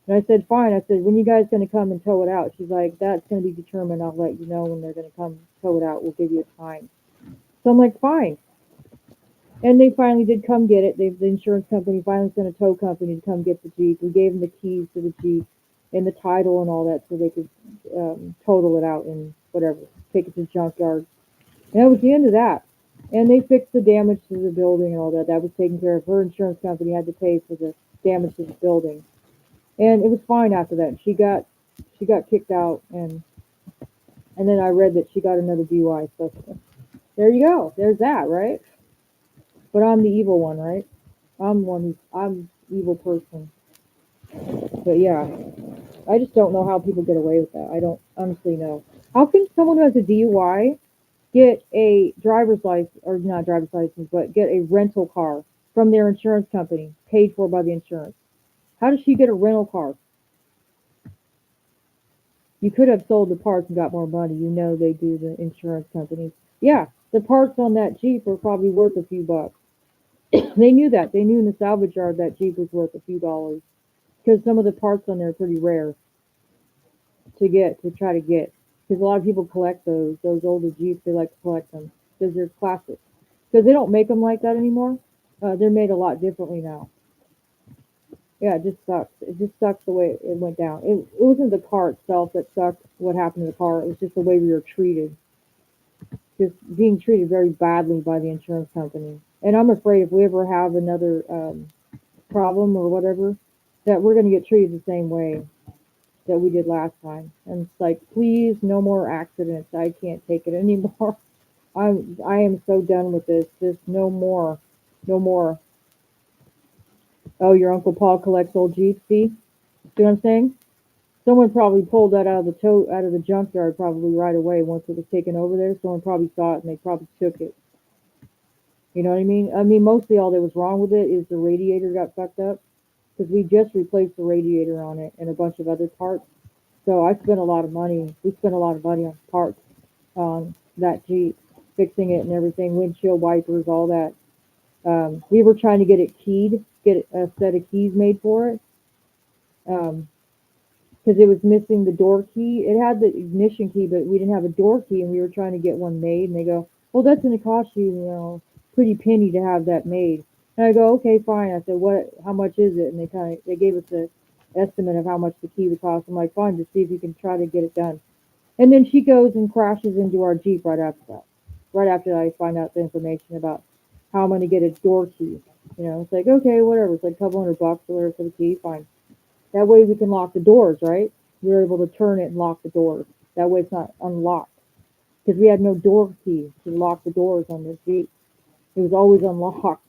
And I said, fine. I said, when you guys going to come and tow it out? She's like, that's going to be determined. I'll let you know when they're going to come tow it out. We'll give you a time. So I'm like, fine. And they finally did come get it. The insurance company finally sent a tow company to come get the Jeep. We gave them the keys to the Jeep and the title and all that so they could total it out and whatever, take it to the junkyard. And that was the end of that. And they fixed the damage to the building and all that. That was taken care of. Her insurance company had to pay for the damage to the building. And it was fine after that. She got kicked out and then I read that she got another DUI. So there you go. There's that, right? But I'm the evil one, right? I'm evil person. But yeah, I just don't know how people get away with that. I don't honestly know. How can someone who has a DUI get a driver's license, or not driver's license, but get a rental car from their insurance company, paid for by the insurance? How does she get a rental car? You could have sold the parts and got more money. You know they do, the insurance companies. Yeah, the parts on that Jeep were probably worth a few bucks. They knew that. They knew in the salvage yard that Jeep was worth a few dollars because some of the parts on there are pretty rare to try to get. Because a lot of people collect those older Jeeps. They like to collect them because they're classics. Because they don't make them like that anymore. They're made a lot differently now. Yeah, it just sucks. It just sucks the way it went down. It wasn't the car itself that sucked. What happened to the car? It was just the way we were treated. Just being treated very badly by the insurance company. And I'm afraid if we ever have another problem or whatever, that we're going to get treated the same way that we did last time. And it's like, please, no more accidents. I can't take it anymore. I am so done with this. Just no more, no more. Oh, your Uncle Paul collects old Jeeps. See what I'm saying? Someone probably pulled that out of the junkyard probably right away once it was taken over there. Someone probably saw it and they probably took it. You know what I mean? I mean, mostly all that was wrong with it is the radiator got fucked up because we just replaced the radiator on it and a bunch of other parts. So I spent a lot of money. We spent a lot of money on parts on that Jeep, fixing it and everything, windshield wipers, all that. We were trying to get it keyed, get a set of keys made for it, because it was missing the door key. It had the ignition key, but we didn't have a door key, and we were trying to get one made. And they go, "Well, that's going to cost you, pretty penny to have that made." And I go, "Okay, fine." I said, "What? How much is it?" And they gave us a estimate of how much the key would cost. I'm like, "Fine, just see if you can try to get it done." And then she goes and crashes into our Jeep right after that. Right after I find out the information about how I'm going to get a door key. It's like, okay, whatever. It's like a couple $100 or whatever for the key. Fine. That way we can lock the doors, right? We were able to turn it and lock the doors. That way it's not unlocked. Because we had no door key to lock the doors on this Jeep. It was always unlocked.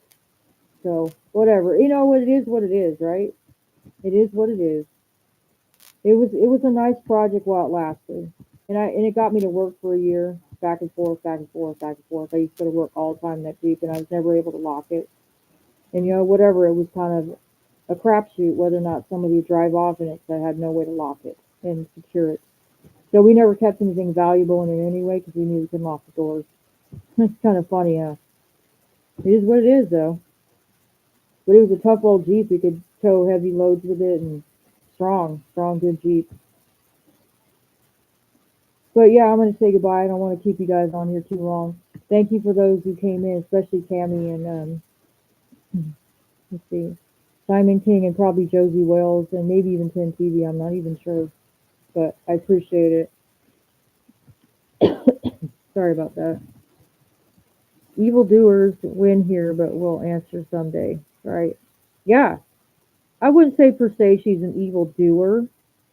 So, whatever. You know what it is, right? It is what it is. It was a nice project while it lasted. And it got me to work for a year, back and forth, back and forth, back and forth. I used to go to work all the time in that Jeep and I was never able to lock it. And whatever, it was kind of a crapshoot whether or not somebody would drive off in it because I had no way to lock it and secure it. So we never kept anything valuable in it anyway because we knew we could lock the doors. It's kind of funny, huh? It is what it is, though. But it was a tough old Jeep. We could tow heavy loads with it and strong, strong, good Jeep. But yeah, I'm going to say goodbye. I don't want to keep you guys on here too long. Thank you for those who came in, especially Tammy and, let's see, Simon King and probably Josie Wells and maybe even 10 TV. I'm not even sure. But I appreciate it. Sorry about that. Evildoers win here, but will answer someday. Right? Yeah. I wouldn't say per se she's an evildoer.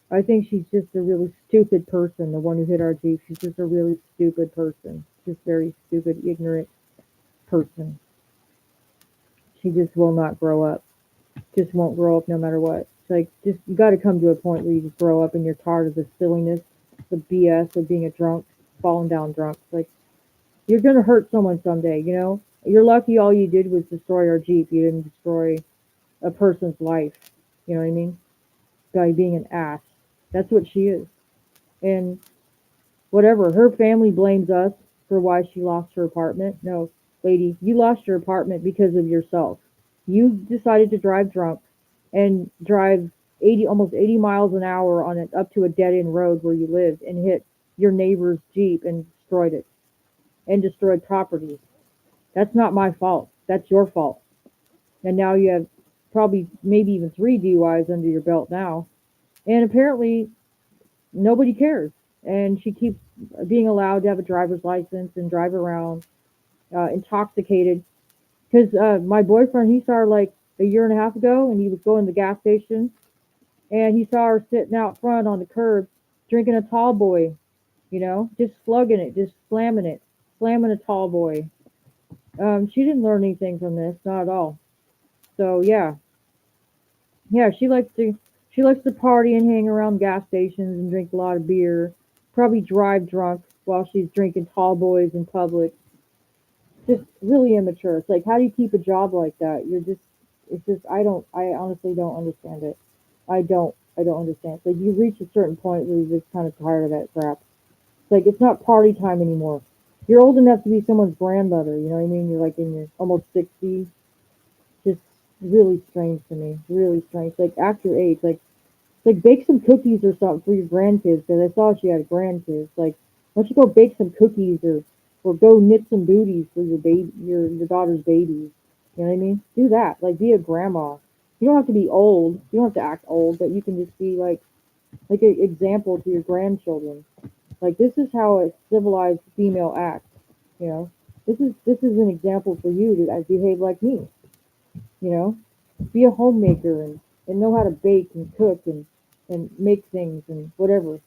I think she's just a really stupid person, the one who hit our Jeep. She's just a really stupid person. Just very stupid, ignorant person. She just will not grow up. Just won't grow up no matter what. It's like, just, you got to come to a point where you just grow up and you're tired of the silliness, the BS of being a drunk, falling down drunk. It's like, you're going to hurt someone someday. You're lucky all you did was destroy our Jeep. You didn't destroy a person's life. You know what I mean? By being an ass. That's what she is. And whatever, her family blames us for why she lost her apartment. No, lady, you lost your apartment because of yourself. You decided to drive drunk and drive almost 80 miles an hour on it up to a dead end road where you lived and hit your neighbor's Jeep and destroyed it and destroyed property. That's not my fault. That's your fault. And now you have probably maybe even 3 DUIs under your belt now. And apparently nobody cares. And she keeps being allowed to have a driver's license and drive around intoxicated. Because my boyfriend, he saw her like a year and a half ago, and he was going to the gas station, and he saw her sitting out front on the curb drinking a tall boy, just slugging it, just slamming it, slamming a tall boy. She didn't learn anything from this, not at all. So yeah, yeah, she likes to party and hang around gas stations and drink a lot of beer. Probably drive drunk while she's drinking tall boys in public. Just really immature. It's like, how do you keep a job like that? It's just, I honestly don't understand it. I don't understand. It's like you reach a certain point where you're just kind of tired of that crap. It's like, it's not party time anymore. You're old enough to be someone's grandmother, you know what I mean? You're like in your almost 60s. Just really strange to me. Really strange. Like, act your age. Like bake some cookies or something for your grandkids because I saw she had grandkids. Like, why don't you go bake some cookies or go knit some booties for your baby, your daughter's babies. You know what I mean? Do that. Like, be a grandma. You don't have to be old. You don't have to act old, but you can just be like an example to your grandchildren. Like, this is how a civilized female acts. You know, this is an example for you to behave like me. You know, be a homemaker and know how to bake and cook and make things and whatever,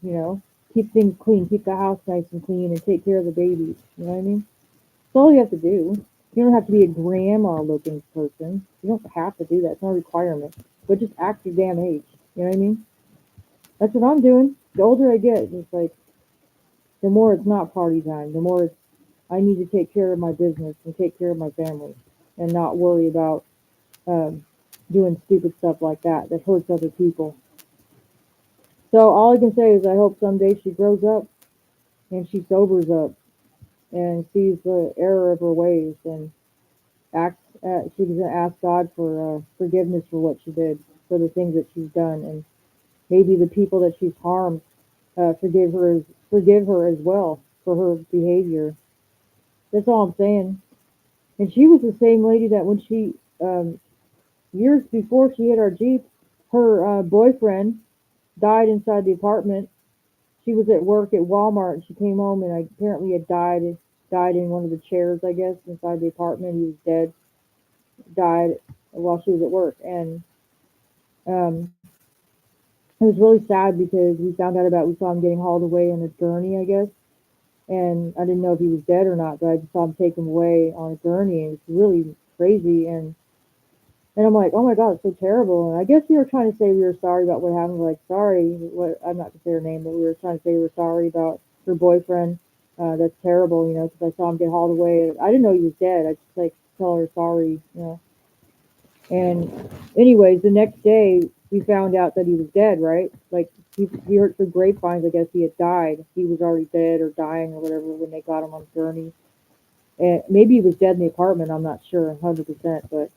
keep things clean, keep the house nice and clean and take care of the babies. You know what I mean? That's all you have to do. You don't have to be a grandma looking person. You don't have to do that. It's not a requirement. But just act your damn age. You know what I mean? That's what I'm doing. The older I get, it's like the more it's not party time, the more it's I need to take care of my business and take care of my family and not worry about um, doing stupid stuff like that hurts other people. So all I can say is I hope someday she grows up and she sobers up and sees the error of her ways and acts. She's gonna ask God for forgiveness for what she did, for the things that she's done, and maybe the people that she's harmed forgive her as well for her behavior. That's all I'm saying. And she was the same lady that when she years before she hit our Jeep, her boyfriend died inside the apartment. She was at work at Walmart and she came home and apparently had died in one of the chairs, I guess, inside the apartment. He was dead, died while she was at work, and um, it was really sad because we saw him getting hauled away on a gurney, I guess, and I didn't know if he was dead or not, but I just saw him taken away on a gurney, and it's really crazy, and I'm like, oh my God, it's so terrible. And I guess we were trying to say we were sorry about what happened. We're like, sorry, I'm not gonna say her name, but we were trying to say we were sorry about her boyfriend. That's terrible, because I saw him get hauled away. I didn't know he was dead. I just like tell her sorry. And anyways, the next day we found out that he was dead. Right? Like we heard through grapevines. I guess he had died. He was already dead or dying or whatever when they got him on the gurney. And maybe he was dead in the apartment. I'm not sure, 100%, but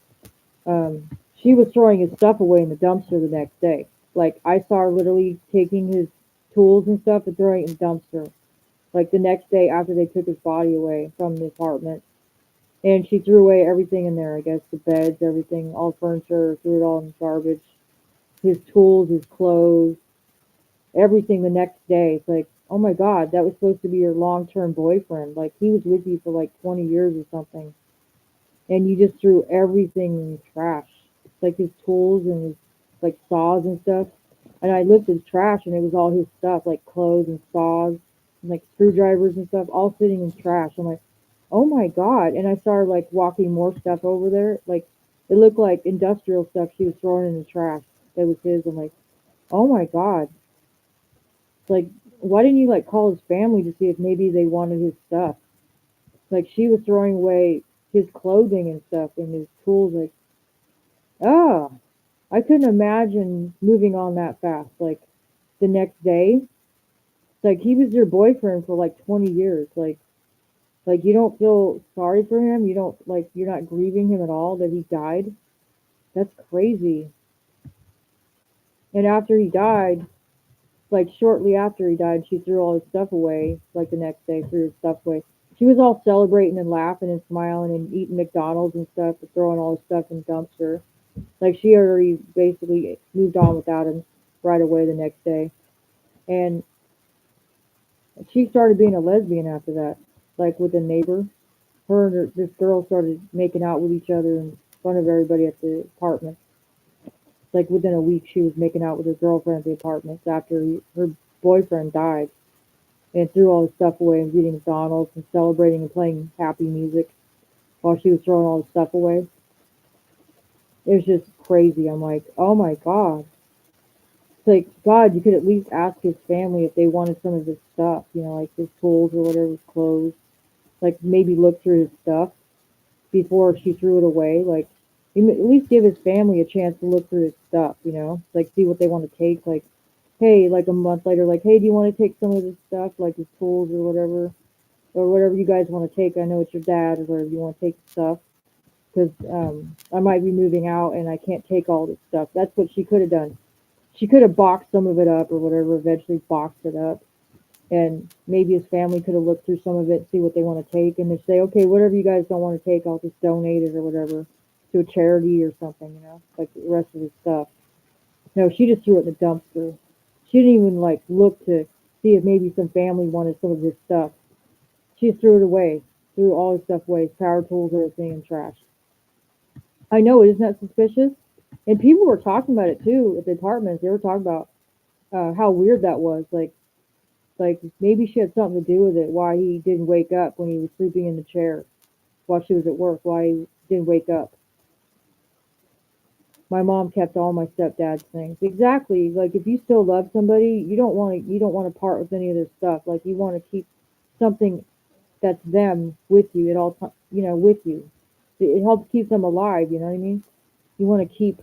she was throwing his stuff away in the dumpster the next day. Like I saw her literally taking his tools and stuff and throwing it in the dumpster. Like the next day after they took his body away from the apartment, and she threw away everything in there. I guess the beds, everything, all furniture, threw it all in the garbage. His tools, his clothes, everything. The next day, it's like, oh my God, that was supposed to be your long-term boyfriend. Like he was with you for like 20 years or something and you just threw everything in the trash, like his tools and his like saws and stuff. And I looked at his trash, and it was all his stuff, like clothes and saws, and like screwdrivers and stuff, all sitting in trash. I'm like, oh my God! And I started like walking more stuff over there, like it looked like industrial stuff she was throwing in the trash that was his. I'm like, oh my God! It's like, why didn't you like call his family to see if maybe they wanted his stuff? Like she was throwing away his clothing and stuff and his tools. Like, oh, I couldn't imagine moving on that fast. Like the next day, it's like he was your boyfriend for like 20 years. Like you don't feel sorry for him. You don't like you're not grieving him at all that he died. That's crazy. And after he died, like shortly after he died, she threw all his stuff away. Like the next day, threw his stuff away. She was all celebrating and laughing and smiling and eating McDonald's and stuff, and throwing all his stuff in the dumpster. Like she already basically moved on without him right away the next day. And she started being a lesbian after that, like with a neighbor. Her and this girl started making out with each other in front of everybody at the apartment. Like within a week, she was making out with her girlfriend at the apartments after her boyfriend died, and threw all his stuff away and was eating McDonald's and celebrating and playing happy music while she was throwing all his stuff away. It was just crazy. I'm like, oh my god. It's like, God, you could at least ask his family if they wanted some of his stuff, like his tools or whatever, his clothes. Like maybe look through his stuff before she threw it away. Like at least give his family a chance to look through his stuff. Like see what they want to take. Like, hey, like a month later, like, hey, do you want to take some of this stuff, like his tools or whatever you guys want to take? I know it's your dad or whatever you want to take stuff because I might be moving out and I can't take all this stuff. That's what she could have done. She could have boxed some of it up or whatever, eventually boxed it up. And maybe his family could have looked through some of it, see what they want to take, and they say, okay, whatever you guys don't want to take, I'll just donate it or whatever to a charity or something, like the rest of his stuff. No, she just threw it in the dumpster. She didn't even like look to see if maybe some family wanted some of his stuff. She just threw it away, threw all his stuff away, his power tools, everything in trash. I know, isn't that suspicious? And people were talking about it too at the apartments. They were talking about how weird that was. Like maybe she had something to do with it. Why he didn't wake up when he was sleeping in the chair while she was at work. Why he didn't wake up. My mom kept all my stepdad's things. Exactly. Like if you still love somebody, you don't want to part with any of their stuff. Like you want to keep something that's them with you at all times. With you. It helps keep them alive. You know what I mean? You want to keep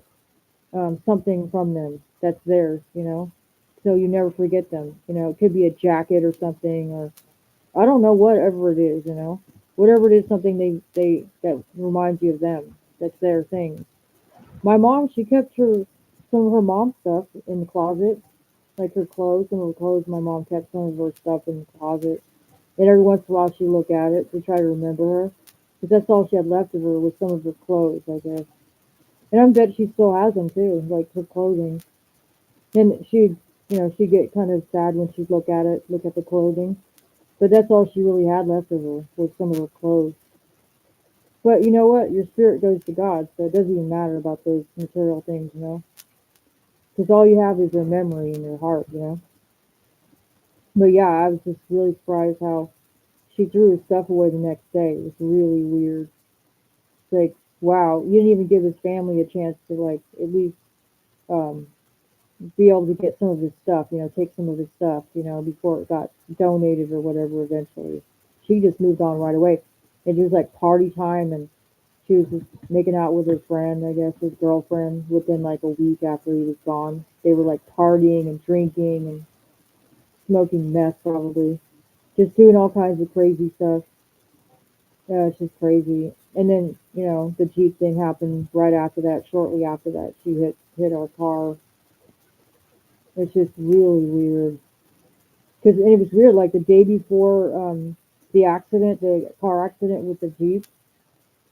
something from them that's theirs. So you never forget them. It could be a jacket or something, or I don't know, whatever it is. Whatever it is, something they that reminds you of them. That's their thing. My mom, she kept some of her mom's stuff in the closet, like her clothes. Some of her clothes, my mom kept some of her stuff in the closet. And every once in a while, she'd look at it to try to remember her, because that's all she had left of her was some of her clothes, I guess. And I bet she still has them too, like her clothing. And she'd get kind of sad when she'd look at it, look at the clothing. But that's all she really had left of her was some of her clothes. But you know what? Your spirit goes to God, so it doesn't even matter about those material things. Because all you have is your memory in your heart. But yeah, I was just really surprised how she threw his stuff away the next day. It was really weird. It's like, wow, you didn't even give his family a chance to like at least um, be able to get some of his stuff, take some of his stuff, before it got donated or whatever eventually. She just moved on right away. It was like party time and she was just making out with her friend, I guess, his girlfriend, within like a week after he was gone. They were like partying and drinking and smoking meth probably. Just doing all kinds of crazy stuff. Yeah, it's just crazy. And then, the Jeep thing happened right after that, shortly after that. She hit our car. It's just really weird. Because it was weird, like the day before the car accident with the Jeep,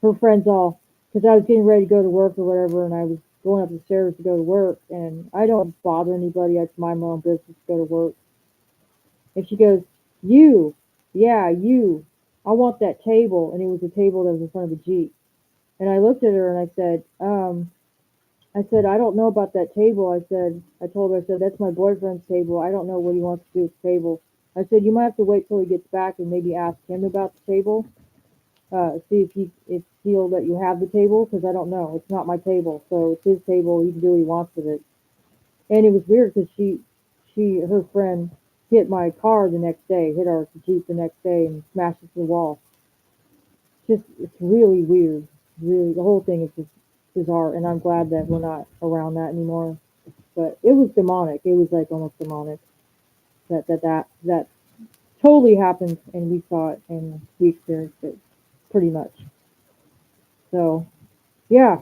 her friends all, because I was getting ready to go to work or whatever, and I was going up the stairs to go to work, and I don't bother anybody. I just mind my own business to go to work. And she goes, "You, yeah, you, I want that table," and it was a table that was in front of the Jeep. And I looked at her and I said, I don't know about that table. I told her, I said, that's my boyfriend's table. I don't know what he wants to do with the table. I said, you might have to wait till he gets back and maybe ask him about the table. See if he'll let you have the table, because I don't know. It's not my table, so it's his table. He can do what he wants with it. And it was weird because her friend hit my car the next day, hit our Jeep the next day, and smashed it to the wall. It's really weird. Really, the whole thing is just bizarre, and I'm glad that we're not around that anymore. But it was demonic. It was like almost demonic that totally happened, and we saw it and we experienced it pretty much. So yeah,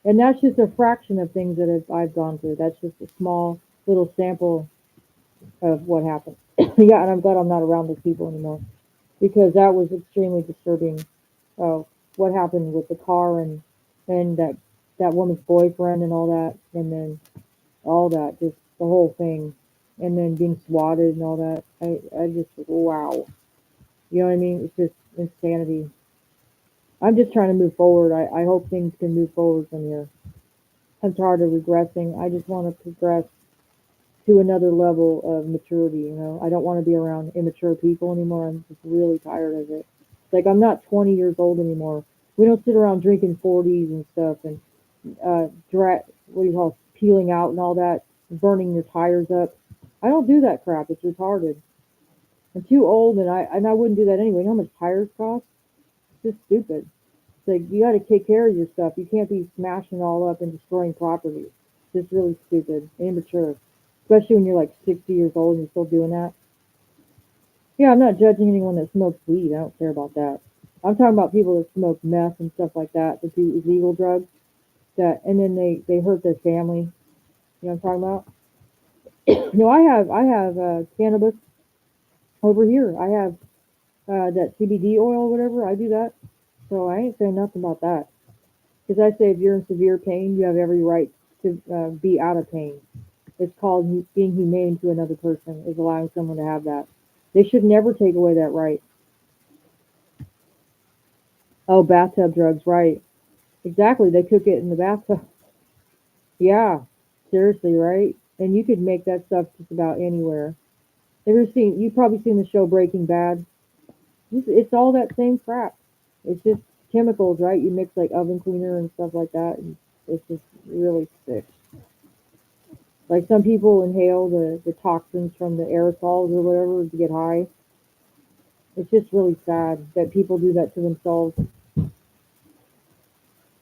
And that's just a fraction of things that I've gone through. That's just a small little sample of what happened. Yeah, and I'm glad I'm not around those people anymore because that was extremely disturbing. Oh, what happened with the car and that woman's boyfriend and all that, and then all that, just the whole thing, and then being swatted and all that. I just wow, you know what I mean? It's just insanity. I'm just trying to move forward. I hope things can move forward from here. I'm tired of regressing. I just want to progress to another level of maturity. I don't want to be around immature people anymore. I'm just really tired of it. Like I'm not 20 years old anymore. We don't sit around drinking 40s and stuff and what do you call it, peeling out and all that, burning your tires up. I don't do that crap. It's retarded. I'm too old, and I wouldn't do that anyway. You know how much tires cost? It's just stupid. It's like you got to take care of your stuff. You can't be smashing it all up and destroying property. It's just really stupid, immature, especially when you're like 60 years old and you're still doing that. Yeah, I'm not judging anyone that smokes weed. I don't care about that. I'm talking about people that smoke meth and stuff like that, that do illegal drugs, that and then they hurt their family. You know what I'm talking about? No, I have cannabis over here. I have that CBD oil, whatever. I do that, so I ain't saying nothing about that. Because I say if you're in severe pain, you have every right to be out of pain. It's called being humane to another person, is allowing someone to have that. They should never take away that right. Oh, bathtub drugs, right. Exactly, they cook it in the bathtub. Yeah, seriously, right? And you could make that stuff just about anywhere. You've probably seen the show Breaking Bad. It's all that same crap. It's just chemicals, right? You mix like oven cleaner and stuff like that, and it's just really sick. Like some people inhale the toxins from the aerosols or whatever to get high. It's just really sad that people do that to themselves.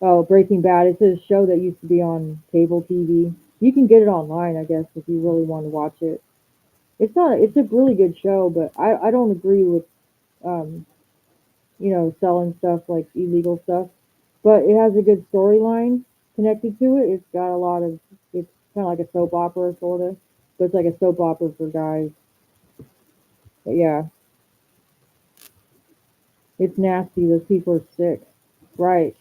Oh, Breaking Bad. It's a show that used to be on cable TV. You can get it online, I guess, if you really want to watch it. It's not. It's a really good show, but I don't agree with um selling stuff like illegal stuff. But it has a good storyline connected to it. It's got a lot of. It's kind of like a soap opera, sort of, but it's like a soap opera for guys. But yeah, it's nasty. Those people are sick. Right.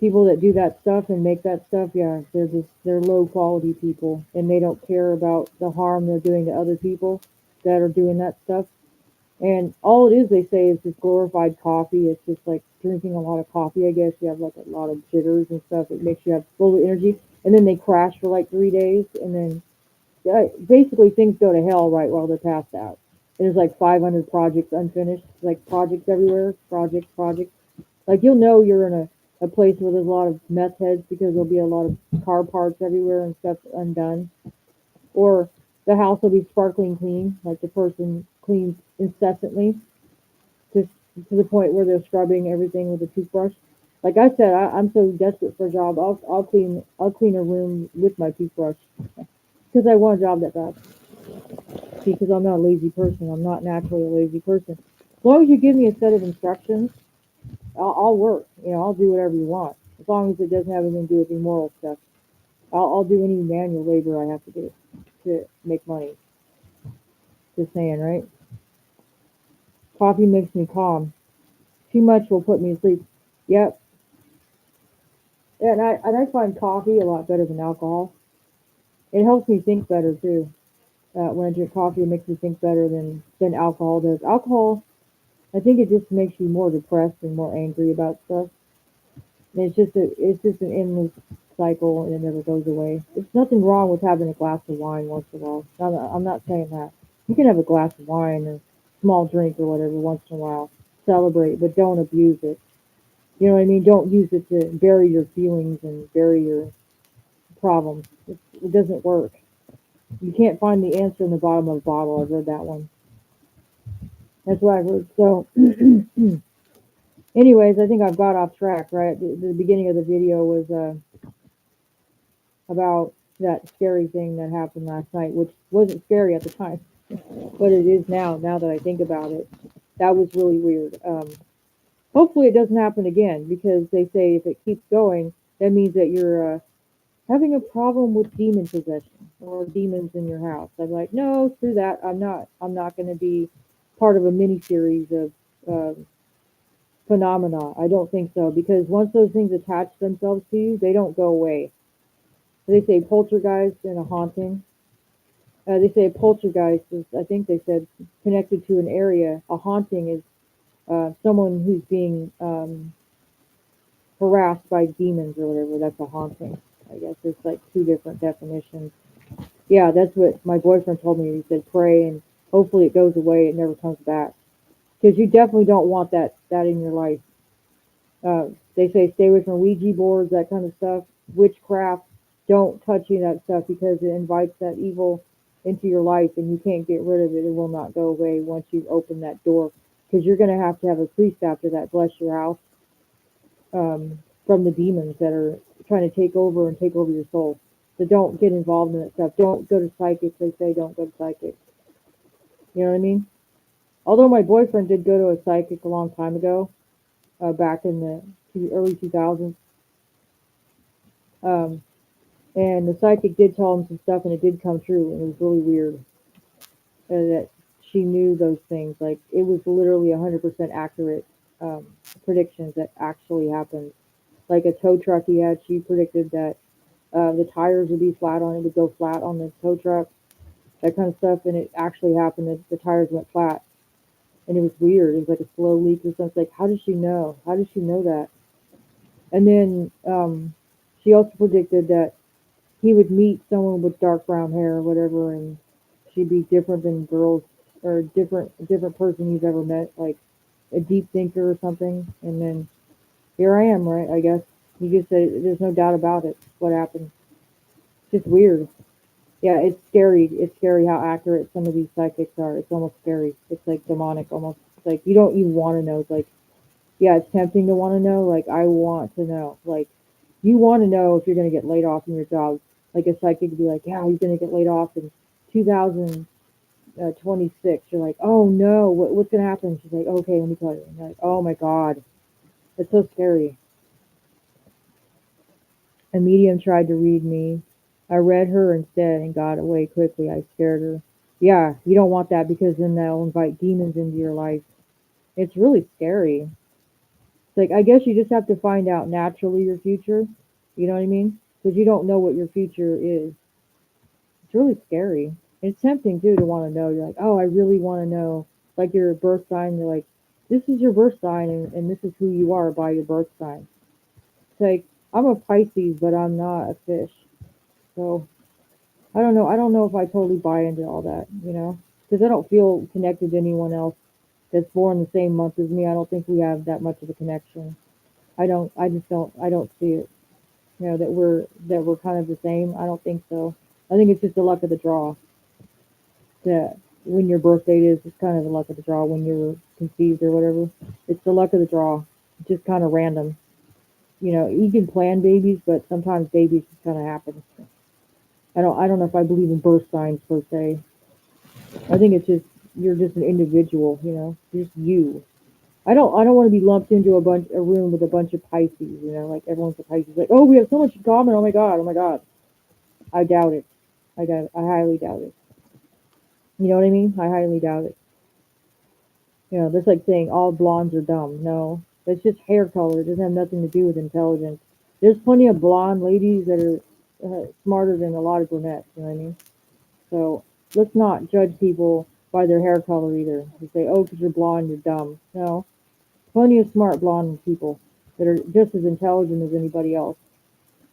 People that do that stuff and make that stuff, yeah, they're low quality people and they don't care about the harm they're doing to other people that are doing that stuff. And all it is, they say, is just glorified coffee. It's just like drinking a lot of coffee, I guess. You have like a lot of jitters and stuff. It makes you have full of energy. And then they crash for like 3 days. And then basically things go to hell right while they're passed out. And there's like 500 projects unfinished, like projects everywhere, projects. Like you'll know you're in a place where there's a lot of meth heads because there'll be a lot of car parts everywhere and stuff undone. Or the house will be sparkling clean, like the person cleans incessantly to to the point where they're scrubbing everything with a toothbrush. Like I said, I'm so desperate for a job. I'll clean a room with my toothbrush because I want a job that bad. Because I'm not a lazy person. I'm not naturally a lazy person. As long as you give me a set of instructions, I'll work. I'll do whatever you want as long as it doesn't have anything to do with immoral stuff. I'll do any manual labor I have to do to make money. Just saying, right? Coffee makes me calm. Too much will put me to sleep. Yep. And I find coffee a lot better than alcohol. It helps me think better too. When I drink coffee, it makes me think better than alcohol does. Alcohol, I think it just makes you more depressed and more angry about stuff. And it's just an endless cycle, and it never goes away. There's nothing wrong with having a glass of wine once in a while. I'm not saying that. You can have a glass of wine or small drink or whatever once in a while. Celebrate, but don't abuse it. You know what I mean? Don't use it to bury your feelings and bury your problems. It doesn't work. You can't find the answer in the bottom of a bottle. I've read that one. That's what I've heard. So, anyways, I think I've got off track. Right, the beginning of the video was about that scary thing that happened last night, which wasn't scary at the time, but it is now. Now that I think about it, that was really weird. Hopefully, it doesn't happen again because they say if it keeps going, That means that you're having a problem with demon possession or demons in your house. I'm like, no, screw that. I'm not going to be part of a mini series of phenomena. I don't think so because once those things attach themselves to you, they don't go away. They say poltergeist and a haunting. They say a poltergeist is, I think they said, connected to an area. A haunting is someone who's being harassed by demons or whatever. That's a haunting. I guess it's like two different definitions. Yeah, that's what my boyfriend told me. He said pray and hopefully it goes away. It never comes back because you definitely don't want that in your life. They say stay away from Ouija boards, that kind of stuff. Witchcraft, don't touch any of that stuff because it invites that evil into your life and you can't get rid of it. It will not go away once you've opened that door because you're going to have a priest after that bless your house from the demons that are trying to take over and take over your soul. So don't get involved in that stuff. Don't go to psychics. They say don't go to psychics. You know what I mean? Although my boyfriend did go to a psychic a long time ago, back in the early 2000s, um, and the psychic did tell him some stuff, and it did come true, and it was really weird that she knew those things. Like it was literally 100% accurate um, predictions that actually happened. Like a tow truck he had, she predicted that the tires would be flat on it, would go flat on the tow truck, that kind of stuff, and it actually happened. The tires went flat, and it was weird. It was like a slow leak or something. Like, how does she know? How does she know that? And then she also predicted that he would meet someone with dark brown hair or whatever, and she'd be different than girls or a different person he's ever met, like a deep thinker or something. And then here I am, right? I guess you just say there's no doubt about it. What happened? It's just weird. Yeah, it's scary. It's scary how accurate some of these psychics are. It's almost scary. It's like demonic almost. It's like you don't even want to know. It's like, yeah, it's tempting to want to know. Like, I want to know. Like, you want to know if you're going to get laid off in your job. Like, a psychic could be like, yeah, you're going to get laid off in 2026. You're like, oh no, what's going to happen? She's like, okay, let me tell you. And you're like, oh my God. It's so scary. A medium tried to read me. I read her instead and got away quickly. I scared her. Yeah, you don't want that because then they'll invite demons into your life. It's really scary. It's like, I guess you just have to find out naturally your future. You know what I mean? Because you don't know what your future is. It's really scary. It's tempting too to want to know. You're like, oh, I really want to know. Like your birth sign, you're like, this is your birth sign and this is who you are by your birth sign. It's like, I'm a Pisces, but I'm not a fish. So I don't know. I don't know if I totally buy into all that, because I don't feel connected to anyone else that's born the same month as me. I don't think we have that much of a connection. I don't. I just don't. I don't see it. That we're kind of the same. I don't think so. I think it's just the luck of the draw. That when your birth date is, it's kind of the luck of the draw when you're conceived or whatever. It's the luck of the draw. It's just kind of random. You can plan babies, but sometimes babies just kind of happen. I don't know if I believe in birth signs per se. I think it's just you're just an individual, just you. I don't want to be lumped into a room with a bunch of Pisces, like everyone's a Pisces, like, oh, we have so much in common. Oh my God. I doubt it. I highly doubt it. You know what I mean? I highly doubt it. That's like saying all blondes are dumb. No, that's just hair color. It doesn't have nothing to do with intelligence. There's plenty of blonde ladies that are smarter than a lot of brunettes. You know what I mean? So let's not judge people by their hair color either. You say, oh, because you're blonde, you're dumb. No, plenty of smart blonde people that are just as intelligent as anybody else.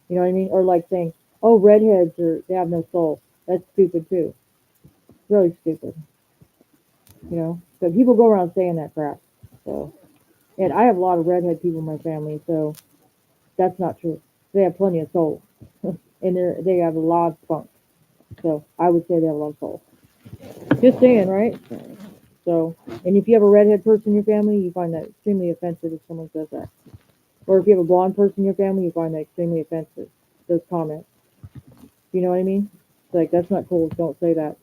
You know what I mean? Or like saying, oh, they have no soul. That's stupid too. Really stupid. So people go around saying that crap. So, and I have a lot of redhead people in my family, so that's not true. They have plenty of soul, and they have a lot of spunk. So I would say they have a lot of soul. Just saying, right? So, and if you have a redhead person in your family, you find that extremely offensive if someone says that. Or if you have a blonde person in your family, you find that extremely offensive. Those comments. You know what I mean? It's like, that's not cool. Don't say that.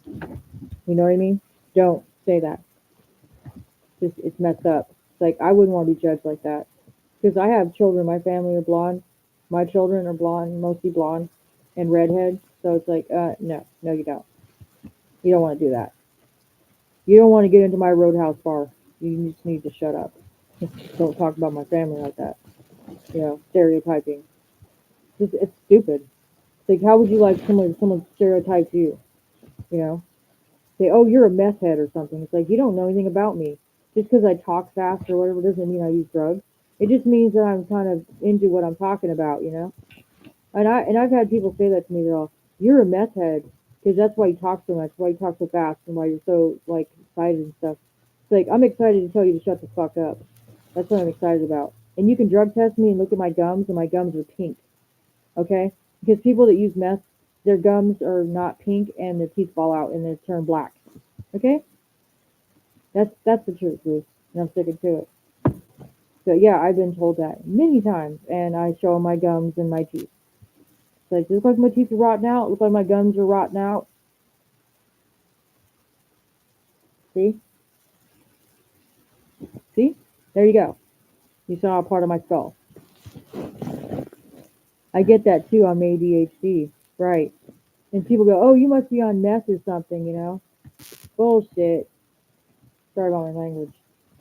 You know what I mean? Don't say that. It's messed up. It's like, I wouldn't want to be judged like that. Because I have children, my family are blonde. My children are blonde, mostly blonde, and redhead. So it's like, no, no, you don't. You don't want to do that. You don't want to get into my roadhouse bar. You just need to shut up. Don't talk about my family like that. Stereotyping. It's stupid. It's like, how would you like someone stereotypes you? You know, say, oh, you're a meth head or something. It's like, you don't know anything about me. Just because I talk fast or whatever doesn't mean I use drugs. It just means that I'm kind of into what I'm talking about. And I've had people say that to me. They're all, "You're a meth head because that's why you talk so much, why you talk so fast, and why you're so like excited and stuff." It's like, I'm excited to tell you to shut the fuck up. That's what I'm excited about. And you can drug test me and look at my gums, and my gums are pink. Okay, because people that use meth, their gums are not pink, and their teeth fall out and they turn black. Okay, that's the truth, Ruth, and I'm sticking to it. So yeah, I've been told that many times, and I show 'em my gums and my teeth. It's like, look like my teeth are rotting out. Look like my gums are rotting out. See? See? There you go. You saw a part of my skull. I get that too on ADHD. Right. And people go, oh, you must be on meth or something. Bullshit. Sorry about my language.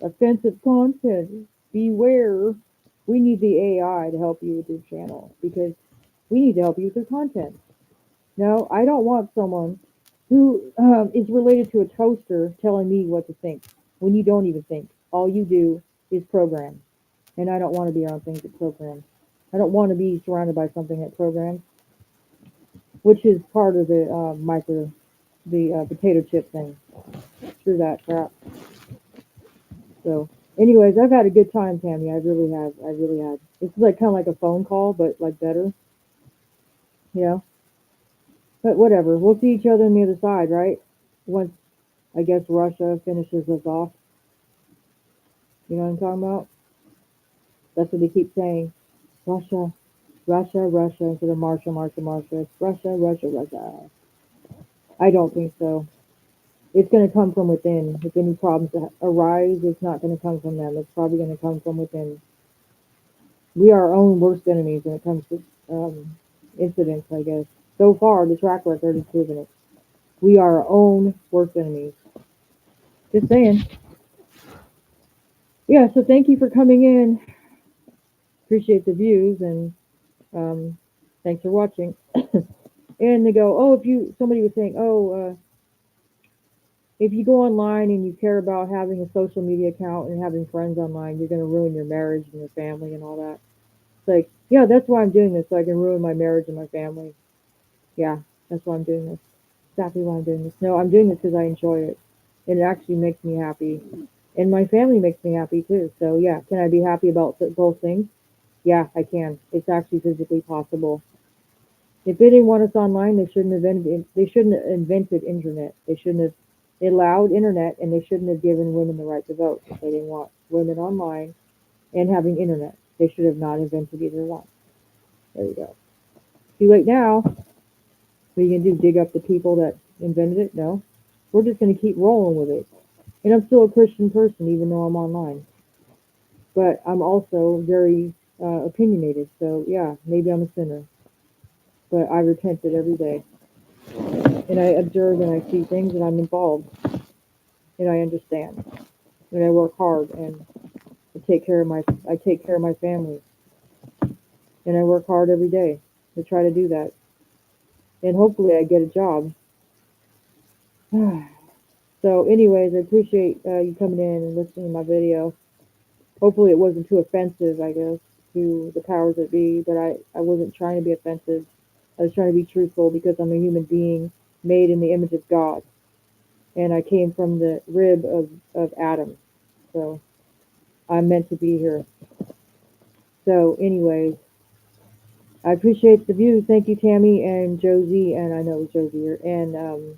Offensive content. Beware. We need the AI to help you with your channel because we need to help you with your content. No, I don't want someone who is related to a toaster telling me what to think when you don't even think. All you do is program. And I don't want to be around things that program. I don't want to be surrounded by something that programs, which is part of the potato chip thing. Screw that crap. So, anyways, I've had a good time, Tammy. I really have. I really had. It's like kind of like a phone call, but like better. Yeah. But whatever. We'll see each other on the other side, right? Once I guess Russia finishes us off. You know what I'm talking about? That's what they keep saying. Russia, Russia, Russia, instead of Marsha, Marsha, Marsha. It's Russia, Russia, Russia. I don't think so. It's going to come from within. If any problems arise, it's not going to come from them. It's probably going to come from within. We are our own worst enemies when it comes to incidents, I guess. So far, the track record has proven it. We are our own worst enemies. Just saying. Yeah, so thank you for coming in. Appreciate the views and thanks for watching. And they go, oh, somebody was saying, if you go online and you care about having a social media account and having friends online, you're going to ruin your marriage and your family and all that. It's like, yeah, that's why I'm doing this, so I can ruin my marriage and my family. Yeah, that's why I'm doing this. Exactly why I'm doing this. No, I'm doing this because I enjoy it. And it actually makes me happy. And my family makes me happy too. So yeah, can I be happy about both things? Yeah, I can. It's actually physically possible. If they didn't want us online, they shouldn't have invented internet. They shouldn't have allowed internet, and they shouldn't have given women the right to vote. If they didn't want women online and having internet, they should have not invented either one. There you go. Too late now. What are you gonna do? Dig up the people that invented it? No. We're just gonna keep rolling with it. And I'm still a Christian person, even though I'm online. But I'm also very opinionated. So yeah, maybe I'm a sinner, but I repented every day. And I observe and I see things and I'm involved and I understand and I work hard and I take care of my family and I work hard every day to try to do that and hopefully I get a job. So anyways, I appreciate you coming in and listening to my video. Hopefully it wasn't too offensive, I guess, to the powers that be, but I wasn't trying to be offensive. I was trying to be truthful because I'm a human being made in the image of God and I came from the rib of Adam. So I'm meant to be here. So, anyways, I appreciate the views. Thank you, Tammy and Josie, and I know it was Josie here. And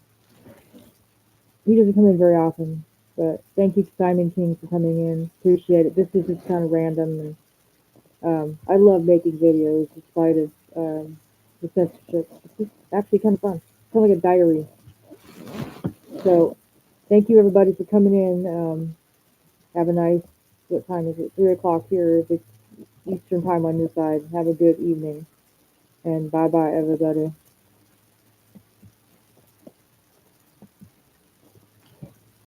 he doesn't come in very often, but thank you, Simon King, for coming in. Appreciate it. This is just kind of random, and I love making videos despite of the censorship. It's just actually kind of fun. It's kind of like a diary. So, thank you everybody for coming in. Have a nice. What time is it? 3 o'clock here. If it's Eastern time on your side. Have a good evening, and bye bye, everybody.